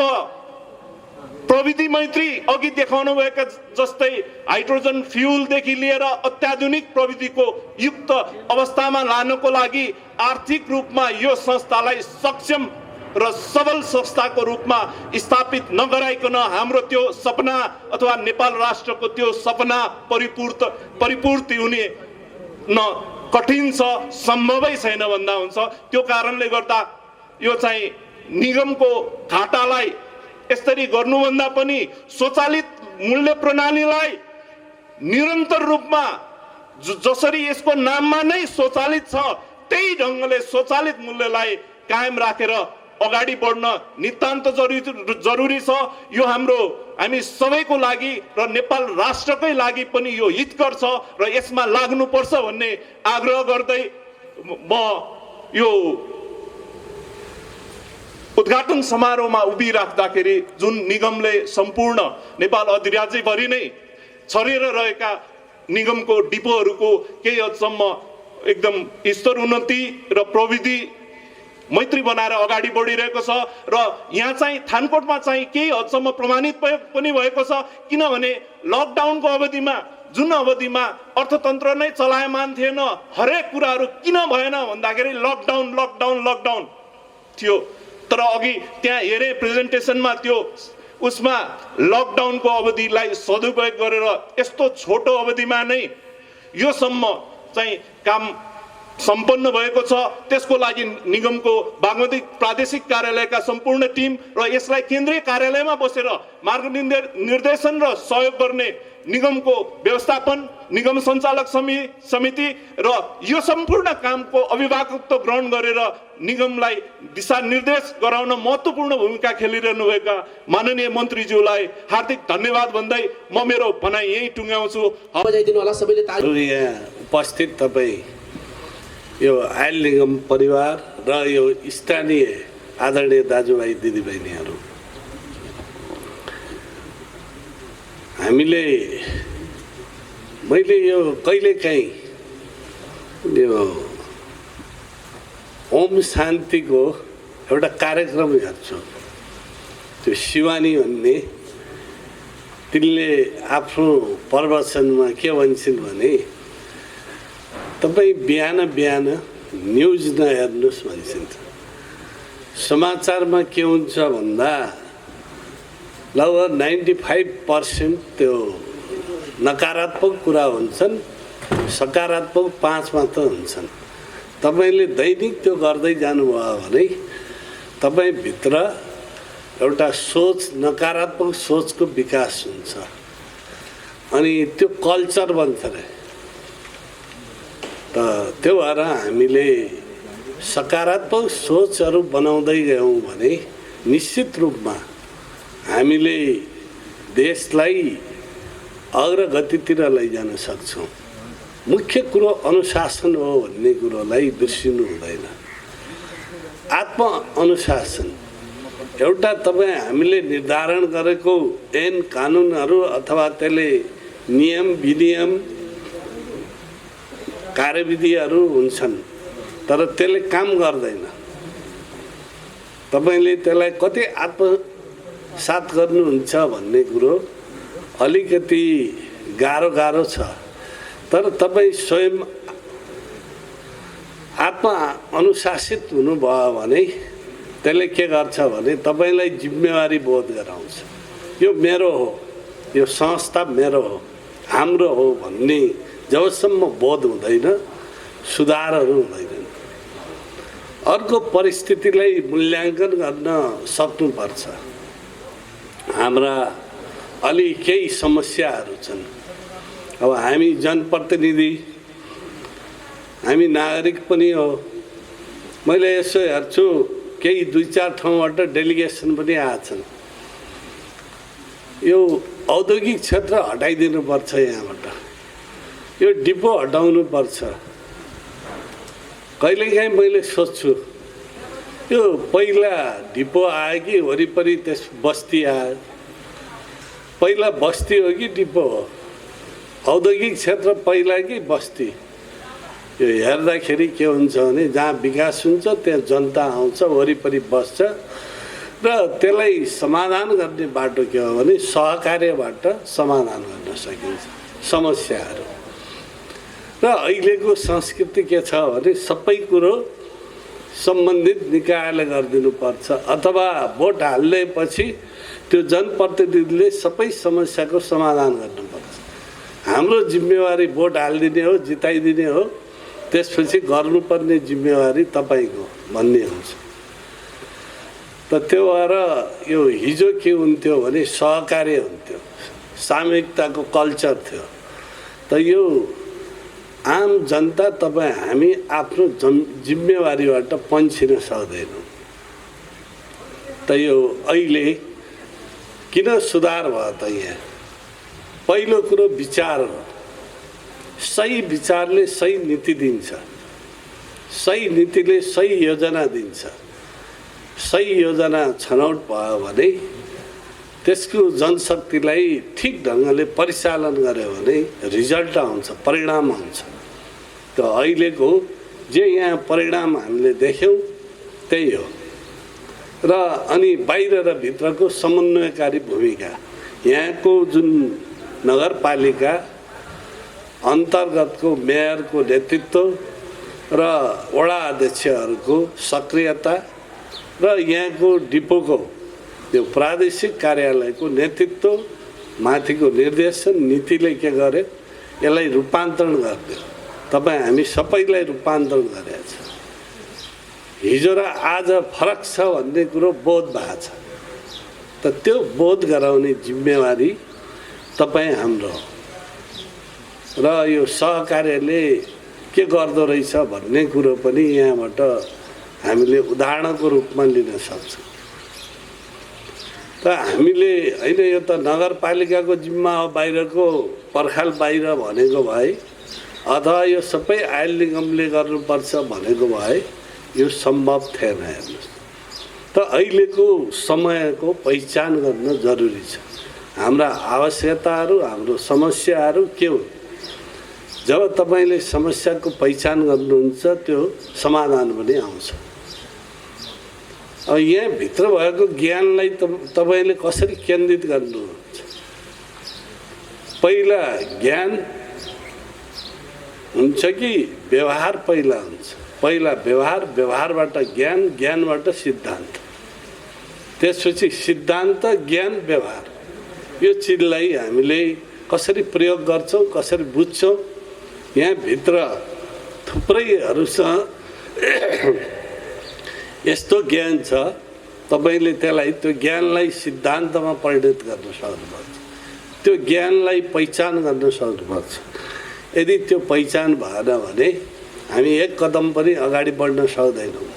प्रविधि मैत्री अघि देखाउनु भएका जस्तै हाइड्रोजन फ्युलदेखि लिएर अत्याधुनिक प्रविधिको युक्त अवस्थामा लानको लागि आर्थिक रूपमा यो संस्थालाई सक्षम र सबल संस्थाको रूपमा स्थापित नगराइकन हाम्रो त्यो सपना अथवा नेपाल राष्ट्रको त्यो सपना परिपूर्ति हुने कठिन छ सम्भवै छैन भन्दा हुन्छ त्यो कारणले गर्दा यो चाहिँ निगमको घाटालाई यसरी गर्नुभन्दा पनि स्वचालित मूल्य प्रणालीलाई निरन्तर रूपमा जसरी यसको नाममा नै स्वचालित छ त्यही ढङ्गले स्वचालित मूल्यलाई कायम राखेर अगाडि बढ्न नितान्त जरुरी छ यो हामी सबैको लागि र नेपाल राष्ट्रकै लागि पनि यो हितकर छ र यसमा लाग्नुपर्छ भन्ने आग्रह गर्दै म यो उद्घाटन समारोहमा उभिराख्दाखेरि जुन निगमले सम्पूर्ण नेपाल अधिराज्यभरि नै छरिएर रहेका निगमको डिपोहरूको केही हदसम्म एकदम स्तर उन्नति र प्रविधि मैत्री बनाएर अगाडि बढिरहेको छ र यहाँ चाहिँ थानकोटमा चाहिँ केही हदसम्म प्रमाणित पनि भएको छ किनभने लकडाउनको अवधिमा जुन अवधिमा अर्थतन्त्र नै चलायमान थिएन हरेक कुराहरू किन भएन भन्दाखेरि लकडाउन थियो तर अघि त्यहाँ हेरे प्रेजेन्टेसनमा त्यो उसमा लकडाउनको अवधिलाई सदुपयोग गरेर यस्तो छोटो अवधिमा नै योसम्म चाहिँ काम सम्पन्न भएको छ त्यसको लागि निगमको बागमती प्रादेशिक कार्यालयका सम्पूर्ण टिम र यसलाई केन्द्रीय कार्यालयमा बसेर मार्गनिर्देशन र सहयोग गर्ने निगमको व्यवस्थापन निगम सञ्चालक समिति र यो सम्पूर्ण कामको अभिभावकत्व ग्रहण गरेर निगमलाई दिशानिर्देश गराउन महत्त्वपूर्ण भूमिका खेलिरहनु भएका माननीय मन्त्रीज्यूलाई हार्दिक धन्यवाद भन्दै म मेरो भनाइ यही टुङ्ग्याउँछु बजाइदिनु होला सबैले ताली यहाँ उपस्थित तपाईँ यो आयल निगम परिवार र यो स्थानीय आदरणीय दाजुभाइ दिदीबहिनीहरू मैले यो कहिलेकाहीँ यो ओम शान्तिको एउटा कार्यक्रम हेर्छु त्यो शिवानी भन्ने तिनले आफ्नो प्रवचनमा के भन्छन् भने तपाईँ बिहान न्युज नहेर्नुहोस् भन्छन् समाचारमा के हुन्छ भन्दा लगभग 95% त्यो नकारात्मक कुरा हुन्छन् सकारात्मक 5 मात्र हुन्छन् तपाईँले दैनिक त्यो गर्दै जानुभयो भने तपाईँभित्र एउटा सोच नकारात्मक सोचको विकास हुन्छ अनि त्यो कल्चर बन्छ रे त त्यो भएर हामीले सकारात्मक सोचहरू बनाउँदै गयौँ भने निश्चित रूपमा हामीले देशलाई अग्रगतितिर लैजान सक्छौँ मुख्य कुरो अनुशासन हो भन्ने कुरोलाई बिर्सिनु हुँदैन आत्मअनुशासन एउटा तपाईँ हामीले निर्धारण गरेको ऐन कानुनहरू अथवा त्यसले नियम विनियम कार्यविधिहरू हुन्छन् तर त्यसले काम गर्दैन तपाईँले त्यसलाई कति आत्मसात गर्नुहुन्छ भन्ने कुरो अलिकति गाह्रो छ तर तपाईँ स्वयं आत्मा अनुशासित हुनुभयो भने त्यसले के गर्छ भने तपाईँलाई जिम्मेवारी बोध गराउँछ यो मेरो हो यो संस्था मेरो हो हाम्रो हो भन्ने जबसम्म बोध हुँदैन सुधारहरू हुँदैनन् अर्को परिस्थितिलाई मूल्याङ्कन गर्न सक्नुपर्छ। हाम्रा अलि केही समस्याहरू छन्। अब हामी जनप्रतिनिधि, हामी नागरिक पनि हो। मैले यसो हेर्छु केही 2-4 ठाउँबाट डेलिगेसन पनि आएछन्। यो औद्योगिक क्षेत्र हटाइदिनुपर्छ, यहाँबाट यो डिपो हटाउनुपर्छ। कहिलेकाहीँ मैले सोच्छु यो पहिला डिपो आयो कि वरिपरि त्यस बस्ती आयो? पहिला बस्ती हो कि डिपो हो? औद्योगिक क्षेत्र पहिला कि बस्ती? यो हेर्दाखेरि के हुन्छ भने जहाँ विकास हुन्छ त्यहाँ जनता आउँछ, वरिपरि बस्छ र त्यसलाई समाधान गर्ने बाटो के हो भने सहकार्यबाट समाधान गर्न सकिन्छ समस्याहरू। र अहिलेको संस्कृति के छ भने सबै कुरो सम्बन्धित निकायले गरिदिनुपर्छ, अथवा भोट हाल्नेपछि त्यो जनप्रतिनिधिले सबै समस्याको समाधान गर्नुपर्छ। हाम्रो जिम्मेवारी भोट हालिदिने हो, जिताइदिने हो, त्यसपछि गर्नुपर्ने जिम्मेवारी तपाईँको भन्ने हुन्छ। त त्यो भएर यो हिजो के हुन्थ्यो भने सहकार्य हुन्थ्यो, सामूहिकताको कल्चर थियो। त यो आम जनता तपाईँ हामी आफ्नो जिम्मेवारीबाट पन्छिन सक्दैनौँ। त यो अहिले किन सुधार भयो त? यहाँ पहिलो कुरो विचार हो। सही विचारले सही नीति दिन्छ, सही नीतिले सही योजना दिन्छ। सही योजना छनौट भयो भने त्यसको जनशक्तिलाई ठिक ढङ्गले परिचालन गर्यो भने रिजल्ट आउँछ, परिणाम आउँछ। त अहिलेको जे यहाँ परिणाम हामीले देख्यौँ त्यही हो। र अनि बाहिर र भित्रको समन्वयकारी भूमिका, यहाँको जुन नगरपालिका अन्तर्गतको मेयरको नेतृत्व र वडा अध्यक्षहरूको सक्रियता र यहाँको डिपोको त्यो प्रादेशिक कार्यालयको नेतृत्व, माथिको निर्देशन, नीतिले के गर्यो यसलाई रूपान्तरण गरिदियो। तपाईँ हामी सबैलाई रूपान्तरण गरेका छ। हिजो र आज फरक छ भन्ने कुरो बोध भएको छ। त त्यो बोध गराउने जिम्मेवारी तपाईँ हाम्रो हो। र यो सहकार्यले के गर्दो रहेछ भन्ने कुरो पनि यहाँबाट हामीले उदाहरणको रूपमा लिन सक्छौँ। त हामीले होइन यो त नगरपालिकाको जिम्मा हो, बाहिरको पर्खाल बाहिर भनेको भए अथवा यो सबै आयल निगमले गर्नुपर्छ भनेको भए यो सम्भव थिएन। हेर्नुहोस्, त अहिलेको समयको पहिचान गर्न जरुरी छ। हाम्रा आवश्यकताहरू, हाम्रो समस्याहरू के हो? जब तपाईँले समस्याको पहिचान गर्नुहुन्छ त्यो समाधान पनि आउँछ। अब यहाँभित्र भएको ज्ञानलाई तपाईँले कसरी केन्द्रित गर्नुहुन्छ? पहिला ज्ञान हुन्छ कि व्यवहार पहिला हुन्छ? पहिला व्यवहार, व्यवहारबाट ज्ञान, ज्ञानबाट सिद्धान्त, त्यसपछि सिद्धान्त, ज्ञान, व्यवहार। यो चिजलाई हामीले कसरी प्रयोग गर्छौँ, कसरी बुझ्छौँ? यहाँभित्र थुप्रैहरूसँग यस्तो ज्ञान छ, तपाईँले त्यसलाई, त्यो ज्ञानलाई सिद्धान्तमा परिणत गर्न सक्नुपर्छ, त्यो ज्ञानलाई पहिचान गर्न सक्नुपर्छ। यदि त्यो पहिचान भएन भने हामी एक कदम पनि अगाडि बढ्न सक्दैनौँ।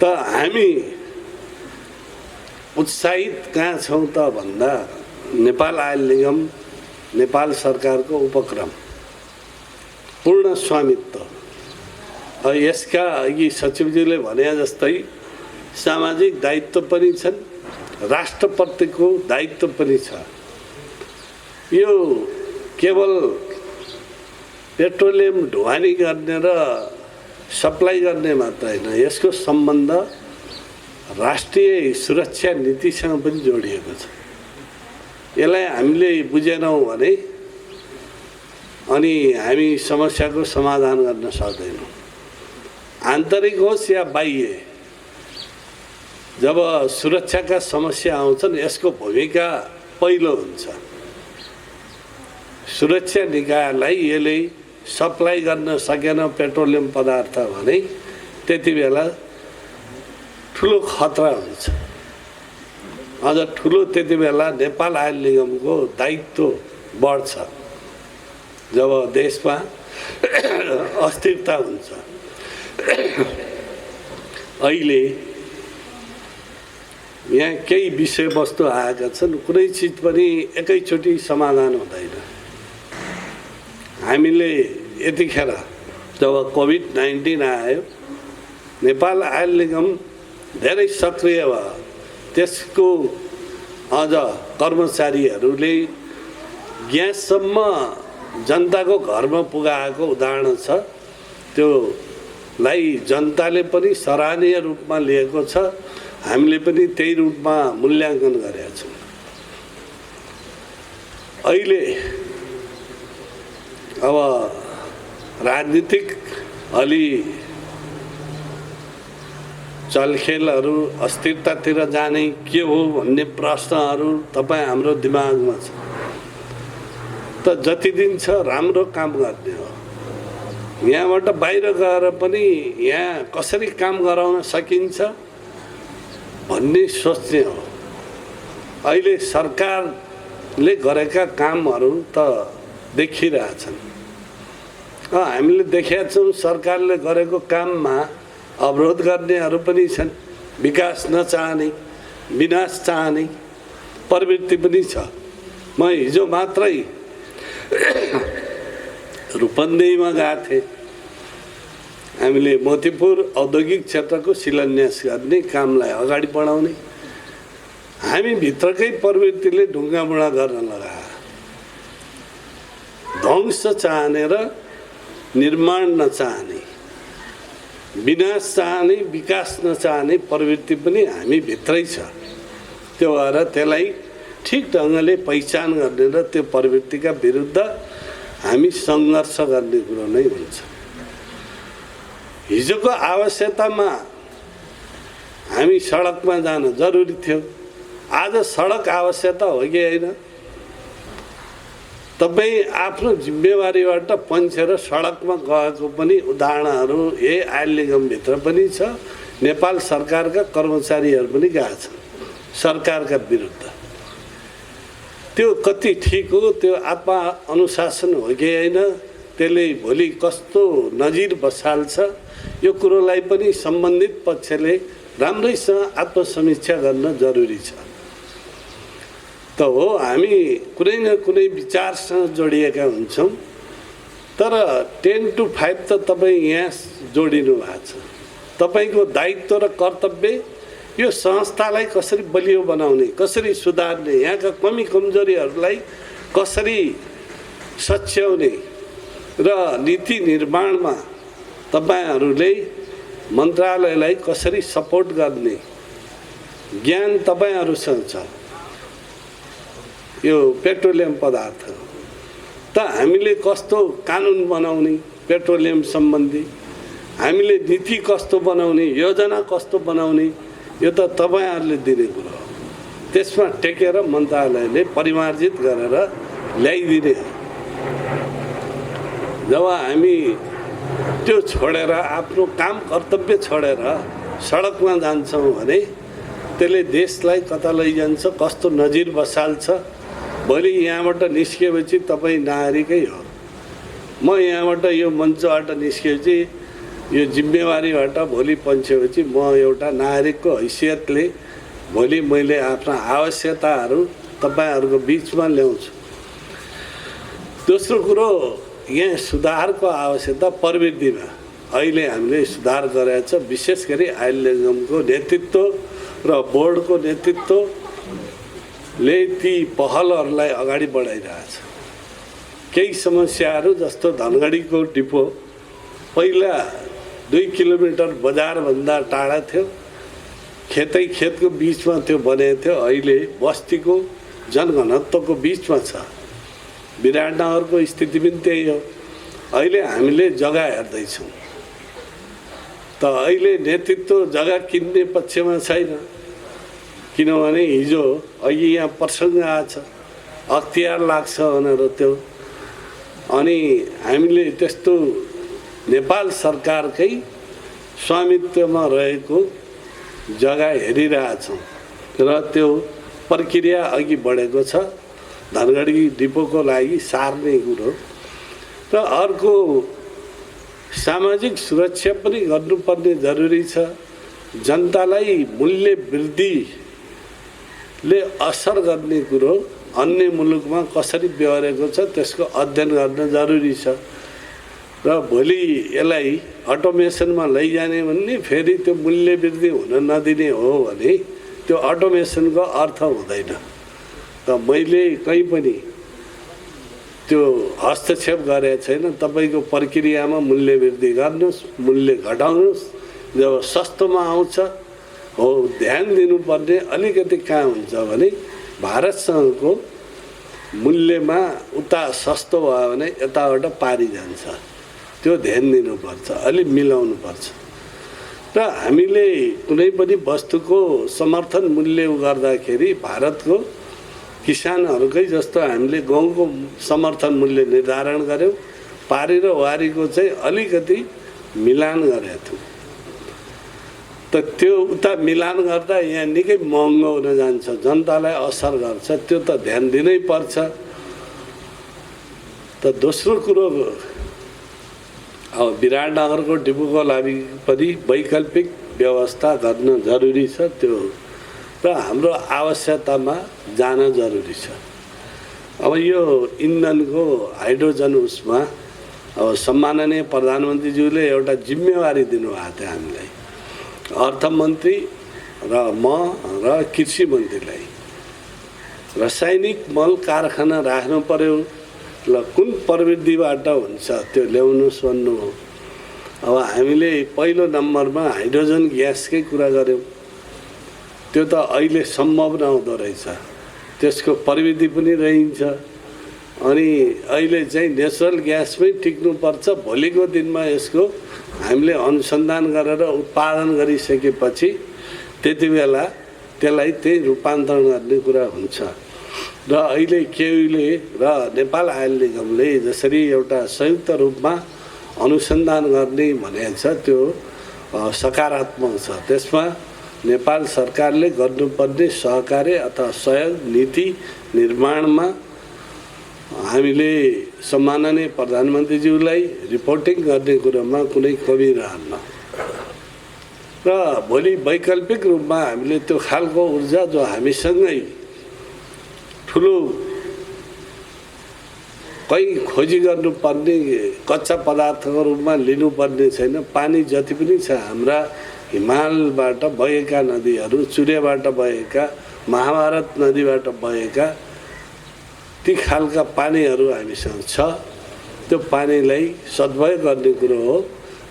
त हामी उत्साहित कहाँ छौँ त भन्दा नेपाल आयल निगम, नेपाल सरकारको उपक्रम पूर्ण स्वामित्व। यसका अघि सचिवजीले भने जस्तै सामाजिक दायित्व पनि छन्, राष्ट्रप्रतिको दायित्व पनि छ। यो केवल पेट्रोलियम ढुवानी गर्ने र सप्लाई गर्ने मात्र होइन, यसको सम्बन्ध राष्ट्रिय सुरक्षा नीतिसँग पनि जोडिएको छ। यसलाई हामीले बुझेनौँ भने अनि हामी समस्याको समाधान गर्न सक्दैनौँ। आन्तरिक होस् या बाह्य, जब सुरक्षाका समस्या आउँछन् यसको भूमिका पहिलो हुन्छ। सुरक्षा निकायलाई यसले सप्लाई गर्न सकेन पेट्रोलियम पदार्थ भने त्यति बेला ठुलो खतरा हुन्छ। अझ ठुलो त्यति बेला नेपाल आयल निगमको दायित्व बढ्छ जब देशमा अस्थिरता हुन्छ। अहिले यहाँ केही विषयवस्तु आएका छन्, कुनै चिज पनि एकैचोटि समाधान हुँदैन। हामीले यतिखेर जब कोभिड-19 आयो, नेपाल आयल निगम धेरै सक्रिय भयो। त्यसको अझ कर्मचारीहरूले ग्याससम्म जनताको घरमा पुगाएको उदाहरण छ। त्योलाई जनताले पनि सराहनीय रूपमा लिएको छ। हामीले पनि त्यही रूपमा मूल्याङ्कन गरेका छौँ। अहिले अब राजनीतिक अलि चलखेलहरू अस्थिरतातिर जाने के हो भन्ने प्रश्नहरू तपाईँ हाम्रो दिमागमा छ। त जति दिन छ राम्रो काम गर्ने हो। यहाँबाट बाहिर गएर पनि यहाँ कसरी काम गराउन सकिन्छ भन्ने सोच्ने हो। अहिले सरकारले गरेका कामहरू त देखिरहेछन्। हामीले देखेका छौँ सरकारले गरेको काममा अवरोध गर्नेहरू पनि छन्। विकास नचाहने, विनाश चाहने प्रवृत्ति पनि छ। म हिजो मात्रै रूपन्देहीमा गएको थिएँ। हामीले मोतीपुर औद्योगिक क्षेत्रको शिलान्यास गर्ने कामलाई अगाडि बढाउने हामी भित्रकै प्रवृत्तिले ढुङ्गामुढा गर्न लगायो। ध्वंस चाहने र निर्माण नचाहने, विनाश चाहने, विकास नचाहने प्रवृत्ति पनि हामी भित्रै छ। त्यो भएर त्यसलाई ठिक ढङ्गले पहिचान गर्ने र त्यो प्रवृत्तिका विरुद्ध हामी सङ्घर्ष गर्ने कुरो नै हुन्छ। हिजोको आवश्यकतामा हामी सडकमा जान जरुरी थियो। आज सडक आवश्यकता हो कि होइन? तपाईँ आफ्नो जिम्मेवारीबाट पन्छेर सडकमा गएको पनि उदाहरणहरू यही आयल निगमभित्र पनि छ। नेपाल सरकारका कर्मचारीहरू पनि गएका छन् सरकारका विरुद्ध। त्यो कति ठिक हो? त्यो आत्मा अनुशासन हो कि होइन? त्यसले भोलि कस्तो नजिर बसाल्छ यो कुरोलाई पनि सम्बन्धित पक्षले राम्रैसँग आत्मसमीक्षा गर्न जरुरी छ। त हो हामी कुनै न कुनै विचारसँग जोडिएका हुन्छौँ। तर 10 to 5 त तपाईँ यहाँ जोडिनु भएको छ। तपाईँको दायित्व र कर्तव्य यो संस्थालाई कसरी बलियो बनाउने, कसरी सुधार्ने, यहाँका कमी कमजोरीहरूलाई कसरी सच्याउने र नीति निर्माणमा तपाईँहरूले मन्त्रालयलाई कसरी सपोर्ट गर्ने ज्ञान तपाईँहरूसँग छ। यो पेट्रोलियम पदार्थ त हामीले कस्तो कानुन बनाउने पेट्रोलियम सम्बन्धी, हामीले नीति कस्तो बनाउने, योजना कस्तो बनाउने, यो त तपाईँहरूले दिने कुरो हो। त्यसमा टेकेर मन्त्रालयले परिमार्जित गरेर ल्याइदिने हो। जब हामी त्यो छोडेर आफ्नो काम कर्तव्य छोडेर सडकमा जान्छौँ भने त्यसले देशलाई कता लैजान्छ, कस्तो नजिर बसाल्छ। भोलि यहाँबाट निस्किएपछि तपाईँ नागरिकै हो। म यहाँबाट यो मञ्चबाट निस्किएपछि यो जिम्मेवारीबाट भोलि पन्छेपछि म एउटा नागरिकको हैसियतले भोलि मैले आफ्ना आवश्यकताहरू तपाईँहरूको बिचमा ल्याउँछु। दोस्रो कुरो, यहाँ सुधारको आवश्यकता प्रवृत्तिमा अहिले हामीले सुधार गरेका छ। विशेष गरी आयल निगमको नेतृत्व र बोर्डको नेतृत्वले ती पहलहरूलाई अगाडि बढाइरहेछ। केही समस्याहरू जस्तो धनगढीको डिपो पहिला 2 किलोमिटर बजारभन्दा टाढा थियो, खेतै खेतको बिचमा त्यो बनेको थियो। अहिले बस्तीको जनघनत्वको बिचमा छ। विराटनगरको स्थिति पनि त्यही हो। अहिले हामीले जग्गा हेर्दैछौँ। त अहिले नेतृत्व जग्गा किन्ने पक्षमा छैन। किनभने हिजो अघि यहाँ प्रसङ्ग आछ, अख्तियार लाग्छ भनेर त्यो। अनि हामीले त्यस्तो नेपाल सरकारकै स्वामित्वमा रहेको जग्गा हेरिरहेछौँ र त्यो प्रक्रिया अघि बढेको छ धनगढी डिपोको लागि सार्ने कुरो। र अर्को सामाजिक सुरक्षा पनि गर्नुपर्ने जरुरी छ। जनतालाई मूल्य वृद्धिले असर गर्ने कुरो अन्य मुलुकमा कसरी व्यवहारेको छ त्यसको अध्ययन गर्न जरुरी छ। र भोलि यसलाई अटोमेसनमा लैजाने भन्ने फेरि त्यो मूल्य वृद्धि हुन नदिने हो भने त्यो अटोमेसनको अर्थ हुँदैन। त मैले कहीँ पनि त्यो हस्तक्षेप गरेको छैन। तपाईँको प्रक्रियामा मूल्य वृद्धि गर्नुहोस्, मूल्य घटाउनुहोस्। जब सस्तोमा आउँछ हो ध्यान दिनुपर्ने अलिकति कहाँ हुन्छ भने भारतसँगको मूल्यमा उता सस्तो भयो भने यताबाट पारी जान्छ। त्यो ध्यान दिनुपर्छ, अलिक मिलाउनुपर्छ। र हामीले कुनै पनि वस्तुको समर्थन मूल्य गर्दाखेरि भारतको किसानहरूकै जस्तो हामीले गहुँको समर्थन मूल्य निर्धारण गऱ्यौँ। पारी र वारीको चाहिँ अलिकति मिलान गरेका थियौँ। त त्यो उता मिलान गर्दा यहाँ निकै महँगो हुन जान्छ, जनतालाई असर गर्छ। त्यो त ध्यान दिनै पर्छ। त दोस्रो कुरो अब विराटनगरको डिपोको लागि पनि वैकल्पिक व्यवस्था गर्न जरुरी छ। त्यो र हाम्रो आवश्यकतामा जान जरुरी छ। अब यो इन्धनको हाइड्रोजन उसमा अब सम्माननीय प्रधानमन्त्रीज्यूले एउटा जिम्मेवारी दिनुभएको थियो हामीलाई, अर्थमन्त्री र म र कृषि मन्त्रीलाई। रासायनिक मल कारखाना राख्नु पर्यो, ल कुन प्रविधिबाट हुन्छ त्यो ल्याउनुहोस् भन्नु हो। अब हामीले पहिलो नम्बरमा हाइड्रोजन ग्यासकै कुरा गऱ्यौँ। त्यो त अहिले सम्भव नहुँदो रहेछ, त्यसको प्रविधि पनि रहन्छ। अनि अहिले चाहिँ नेचुरल ग्यासमै टिक्नुपर्छ। भोलिको दिनमा यसको हामीले अनुसन्धान गरेर उत्पादन गरिसकेपछि त्यति बेला त्यसलाई त्यही रूपान्तरण गर्ने कुरा हुन्छ। र अहिले केयुले र नेपाल आयल निगमले जसरी एउटा संयुक्त रूपमा अनुसन्धान गर्ने भनेको छ त्यो सकारात्मक छ। त्यसमा नेपाल सरकारले गर्नुपर्ने सहकार्य अथवा सहयोग नीति निर्माणमा हामीले सम्माननीय प्रधानमन्त्रीज्यूलाई रिपोर्टिङ गर्ने कुरोमा कुनै कमी रहन्न। र भोलि वैकल्पिक रूपमा हामीले त्यो खालको ऊर्जा जो हामीसँगै ठुलो कहीँ खोजी गर्नुपर्ने कच्चा पदार्थको रूपमा लिनुपर्ने छैन। पानी जति पनि छ हाम्रा हिमालबाट बगेका नदीहरू, चुरेबाट बगेका, महाभारत नदीबाट बगेका ती खालका पानीहरू हामीसँग छ। त्यो पानीलाई सद्भाव गर्ने कुरो हो।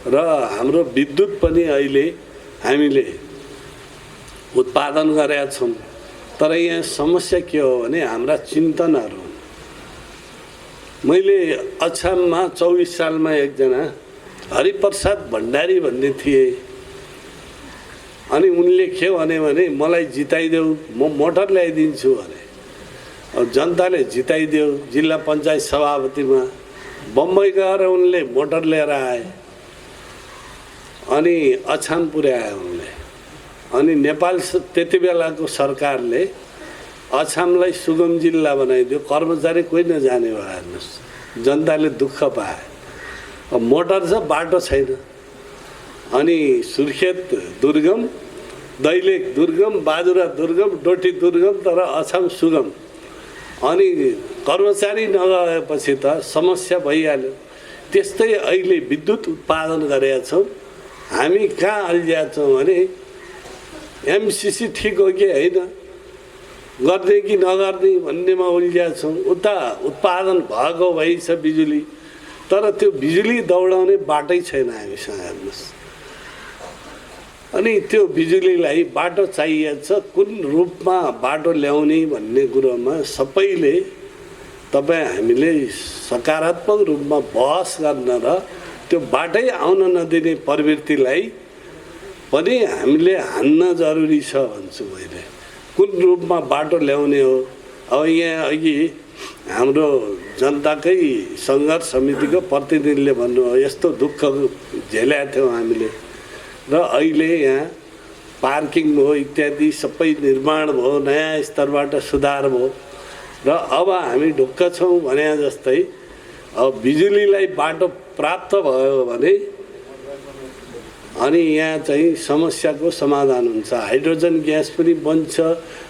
र हाम्रो विद्युत पनि अहिले हामीले उत्पादन गरेका छौँ। तर यहाँ समस्या के हो भने हाम्रा चिन्तनहरू। मैले अछाममा 24 सालमा एकजना हरिप्रसाद भण्डारी भन्ने थिए। अनि उनले के भने मलाई जिताइदेऊ, म मोटर ल्याइदिन्छु भने। अब जनताले जिताइदियो जिल्ला पञ्चायत सभापतिमा। बम्बई गएर उनले मोटर लिएर आए अनि अछाम पुर्याए उनले। अनि नेपाल त्यति बेलाको सरकारले अछामलाई सुगम जिल्ला बनाइदियो। कर्मचारी कोही नजाने भयो। हेर्नुहोस्, जनताले दुःख पाए। अब मोटर छ, बाटो छैन। अनि सुर्खेत दुर्गम, दैलेख दुर्गम, बाजुरा दुर्गम, डोटी दुर्गम, तर अछाम सुगम। अनि कर्मचारी नगएपछि त समस्या भइहाल्यो। त्यस्तै अहिले विद्युत उत्पादन गरेका छौँ। हामी कहाँ अल्झिया छौँ भने एमसिसी ठिक हो कि होइन, गर्ने कि नगर्ने भन्नेमा उल्झिया छौँ। उता उत्पादन भएको भइ छ बिजुली, तर त्यो बिजुली दौडाउने बाटै छैन हामीसँग। हेर्नुहोस्, अनि त्यो बिजुलीलाई बाटो चाहिएको छ। कुन रूपमा बाटो ल्याउने भन्ने कुरोमा सबैले हामीले सकारात्मक रूपमा बहस गर्न र त्यो बाटै आउन नदिने प्रवृत्तिलाई पनि हामीले हान्न जरुरी छ भन्छु मैले। कुन रूपमा बाटो ल्याउने हो। अब यहाँ अघि हाम्रो जनताकै सङ्घर्ष समितिको प्रतिनिधिले भन्नुभयो यस्तो दुःख झेलेका थियौँ हामीले। र अहिले यहाँ पार्किङ भयो इत्यादि सबै निर्माण भयो, नयाँ स्तरबाट सुधार भयो र अब हामी ढुक्क छौँ भने जस्तै अब बिजुलीलाई बाटो प्राप्त भयो भने अनि यहाँ चाहिँ समस्याको समाधान हुन्छ। हाइड्रोजन ग्यास पनि बन्छ।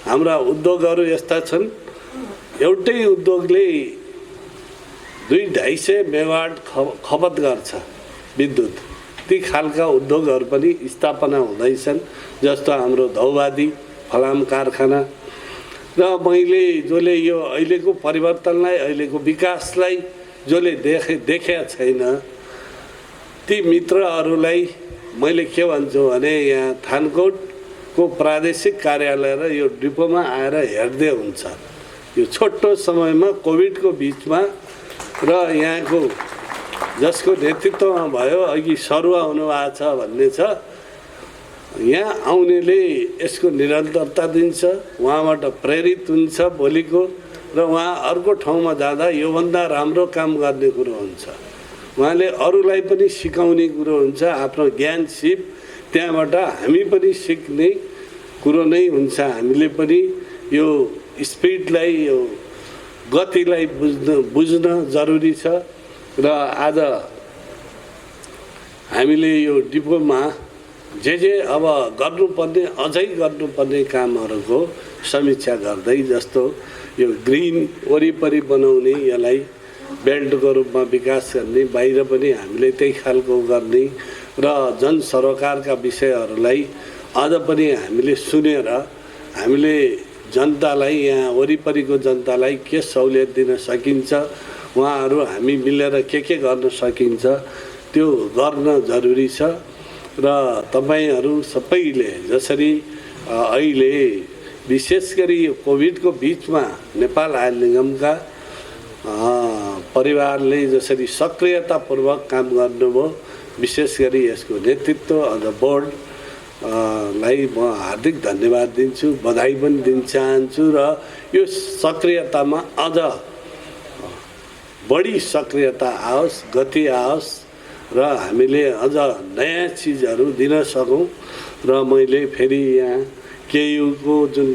हाम्रा उद्योगहरू यस्ता छन्, एउटै उद्योगले 200-250 मेगावाट खपत गर्छ विद्युत। ती खालका उद्योगहरू पनि स्थापना हुँदैछन्, जस्तो हाम्रो धौवादी फलाम कारखाना। र मैले जसले यो अहिलेको परिवर्तनलाई, अहिलेको विकासलाई जसले देखेका छैन, ती मित्रहरूलाई मैले के भन्छु भने यहाँ थानकोटको प्रादेशिक कार्यालय र यो डिपोमा आएर हेर्दै हुन्छ। यो छोटो समयमा कोभिडको बिचमा र यहाँको जसको नेतृत्वमा भयो, अघि सरुवा हुनुभएको छ भन्ने छ, यहाँ आउनेले यसको निरन्तरता दिन्छ, उहाँबाट प्रेरित हुन्छ भोलिको, र उहाँ अर्को ठाउँमा जाँदा योभन्दा राम्रो काम गर्ने कुरो हुन्छ। उहाँले अरूलाई पनि सिकाउने कुरो हुन्छ, आफ्नो ज्ञान सिप त्यहाँबाट हामी पनि सिक्ने कुरो नै हुन्छ। हामीले पनि यो स्पिडलाई, यो गतिलाई बुझ्न जरुरी छ। र आज हामीले यो डिपोमा जे अब गर्नुपर्ने, अझै गर्नुपर्ने कामहरूको समीक्षा गर्दै, जस्तो यो ग्रिन वरिपरि बनाउने, यसलाई बेल्टको रूपमा विकास गर्ने, बाहिर पनि हामीले त्यही खालको गर्ने र जनसरोकारका विषयहरूलाई अझ पनि हामीले सुनेर हामीले जनतालाई, यहाँ वरिपरिको जनतालाई के सहुलियत दिन सकिन्छ, उहाँहरू हामी मिलेर के गर्न सकिन्छ त्यो गर्न जरुरी छ। र तपाईहरू सबैले जसरी अहिले विशेष गरी यो कोभिडको बिचमा नेपाल आयल निगमका परिवारले जसरी सक्रियतापूर्वक काम गर्नुभयो, विशेष गरी यसको नेतृत्व अझ बोर्ड लाई म हार्दिक धन्यवाद दिन्छु, बधाई पनि दिन चाहन्छु। र यो सक्रियतामा अझ बढी सक्रियता आओस्, गति आओस् र हामीले अझ नयाँ चिजहरू दिन सकौँ। र मैले फेरि यहाँ केयुको जुन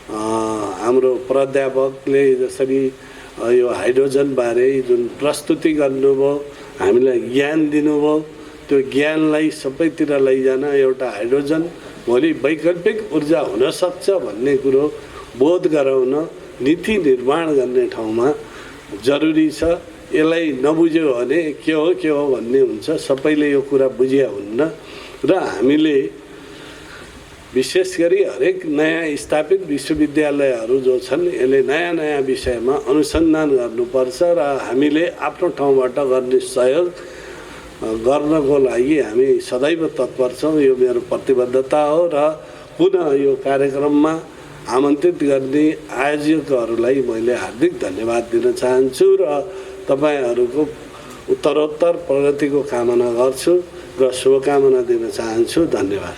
हाम्रो प्राध्यापकले जसरी यो हाइड्रोजनबारे जुन प्रस्तुति गर्नुभयो, हामीलाई ज्ञान दिनुभयो, त्यो ज्ञानलाई सबैतिर लैजान एउटा हाइड्रोजन भोलि वैकल्पिक ऊर्जा हुनसक्छ भन्ने कुरो बोध गराउन नीति निर्माण गर्ने ठाउँमा जरुरी छ। यसलाई नबुझ्यो भने के हो भन्ने हुन्छ, सबैले यो कुरा बुझिया हुन्न। र हामीले विशेष गरी हरेक नयाँ स्थापित विश्वविद्यालयहरू जो छन्, यसले नयाँ नयाँ विषयमा अनुसन्धान गर्नुपर्छ र हामीले आफ्नो ठाउँबाट गर्ने सहयोग गर्नको लागि हामी सदैव तत्पर छौँ। यो मेरो प्रतिबद्धता हो। र पुनः यो कार्यक्रममा आमन्त्रित गर्ने आयोजकहरूलाई मैले हार्दिक धन्यवाद दिन चाहन्छु र तपाईहरूको उत्तरोत्तर प्रगतिको कामना गर्छु र शुभकामना दिन चाहन्छु। धन्यवाद।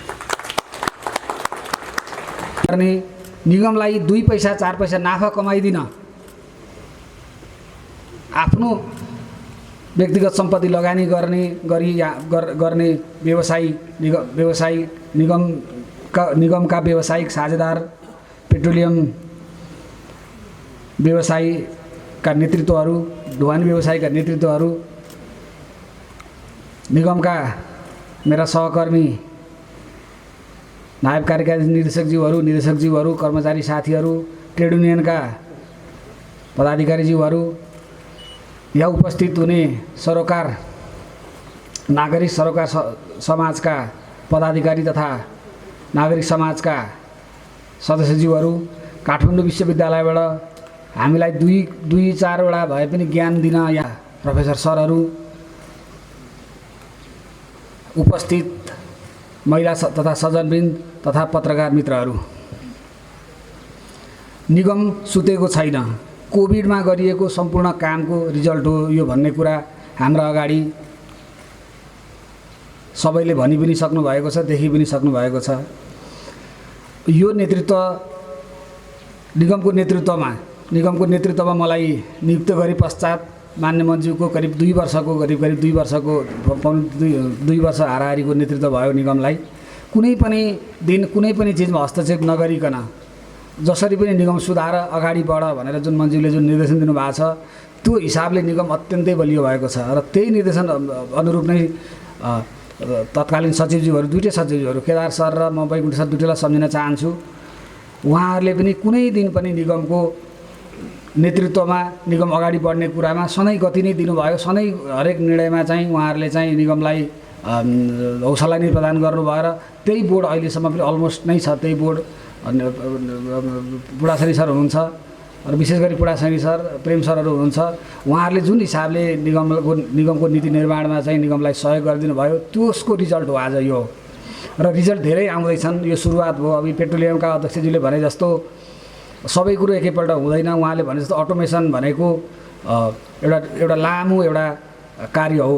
निगमलाई 2 पैसा 4 पैसा नाफा कमाइदिन आफ्नो व्यक्तिगत सम्पत्ति लगानी गर्ने निगमका व्यावसायिक साझेदार, पेट्रोलियम व्यवसायका नेतृत्वहरू, ढुवानी व्यवसायका नेतृत्वहरू, निगमका मेरा सहकर्मी नायब कार्यकारी निर्देशकज्यूहरू, कर्मचारी साथीहरू, ट्रेड युनियनका पदाधिकारीज्यूहरू, यहाँ उपस्थित हुने सरोकार नागरिक सरोकार समाजका पदाधिकारी तथा नागरिक समाजका सदस्यज्यूहरू, काठमाडौँ विश्वविद्यालयबाट हामीलाई 2-4 वटा भए पनि ज्ञान दिन यहाँ प्रोफेसर सरहरू, उपस्थित महिला तथा सज्जनवृन्द तथा पत्रकार मित्रहरू, निगम सुतेको छैन। कोभिडमा गरिएको सम्पूर्ण कामको रिजल्ट हो यो भन्ने कुरा हाम्रा अगाडि सबैले भनि पनि सक्नु भएको छ, देखि पनि सक्नु भएको छ। यो नेतृत्व निगमको नेतृत्वमा मलाई नियुक्त गरे पश्चात मान्य मन्त्रीको करिब 2 वर्षको करिब 2 वर्षको दुई वर्ष हाराहारीको नेतृत्व भयो निगमलाई। कुनै पनि दिन कुनै पनि चिजमा हस्तक्षेप नगरिकन जसरी पनि निगम सुधार अगाडि बढ भनेर जुन मन्त्रीले जुन निर्देशन दिनुभएको छ त्यो हिसाबले निगम अत्यन्तै बलियो भएको छ र त्यही निर्देशन अनुरूप नै तत्कालीन सचिवज्यूहरू दुईटै सचिवज्यूहरू केदार सर र म बैकुण्ठ सर दुईटैलाई सम्झिन चाहन्छु। उहाँहरूले पनि कुनै दिन पनि निगमको नेतृत्वमा निगम अगाडि बढ्ने कुरामा सधैँ गति नै दिनुभयो। सधैँ हरेक निर्णयमा चाहिँ उहाँहरूले चाहिँ निगमलाई हौसला नै प्रदान गर्नुभयो र त्यही बोर्ड अहिलेसम्म पनि अलमोस्ट नै छ। त्यही बोर्ड बुढासरी सर हुनुहुन्छ र विशेष गरी बुढासरी सर प्रेम सरहरू हुनुहुन्छ। उहाँहरूले जुन हिसाबले निगमको नीति निर्माणमा चाहिँ निगमलाई सहयोग गरिदिनु भयो त्यसको रिजल्ट हो आज यो। र रिजल्ट धेरै आउँदैछन्। यो सुरुवात भयो। अब पेट्रोलियमका अध्यक्षज्यूले भने जस्तो सबै कुरो एकैपल्ट हुँदैन। उहाँले भने जस्तो अटोमेसन भनेको एउटा लामो एउटा कार्य हो।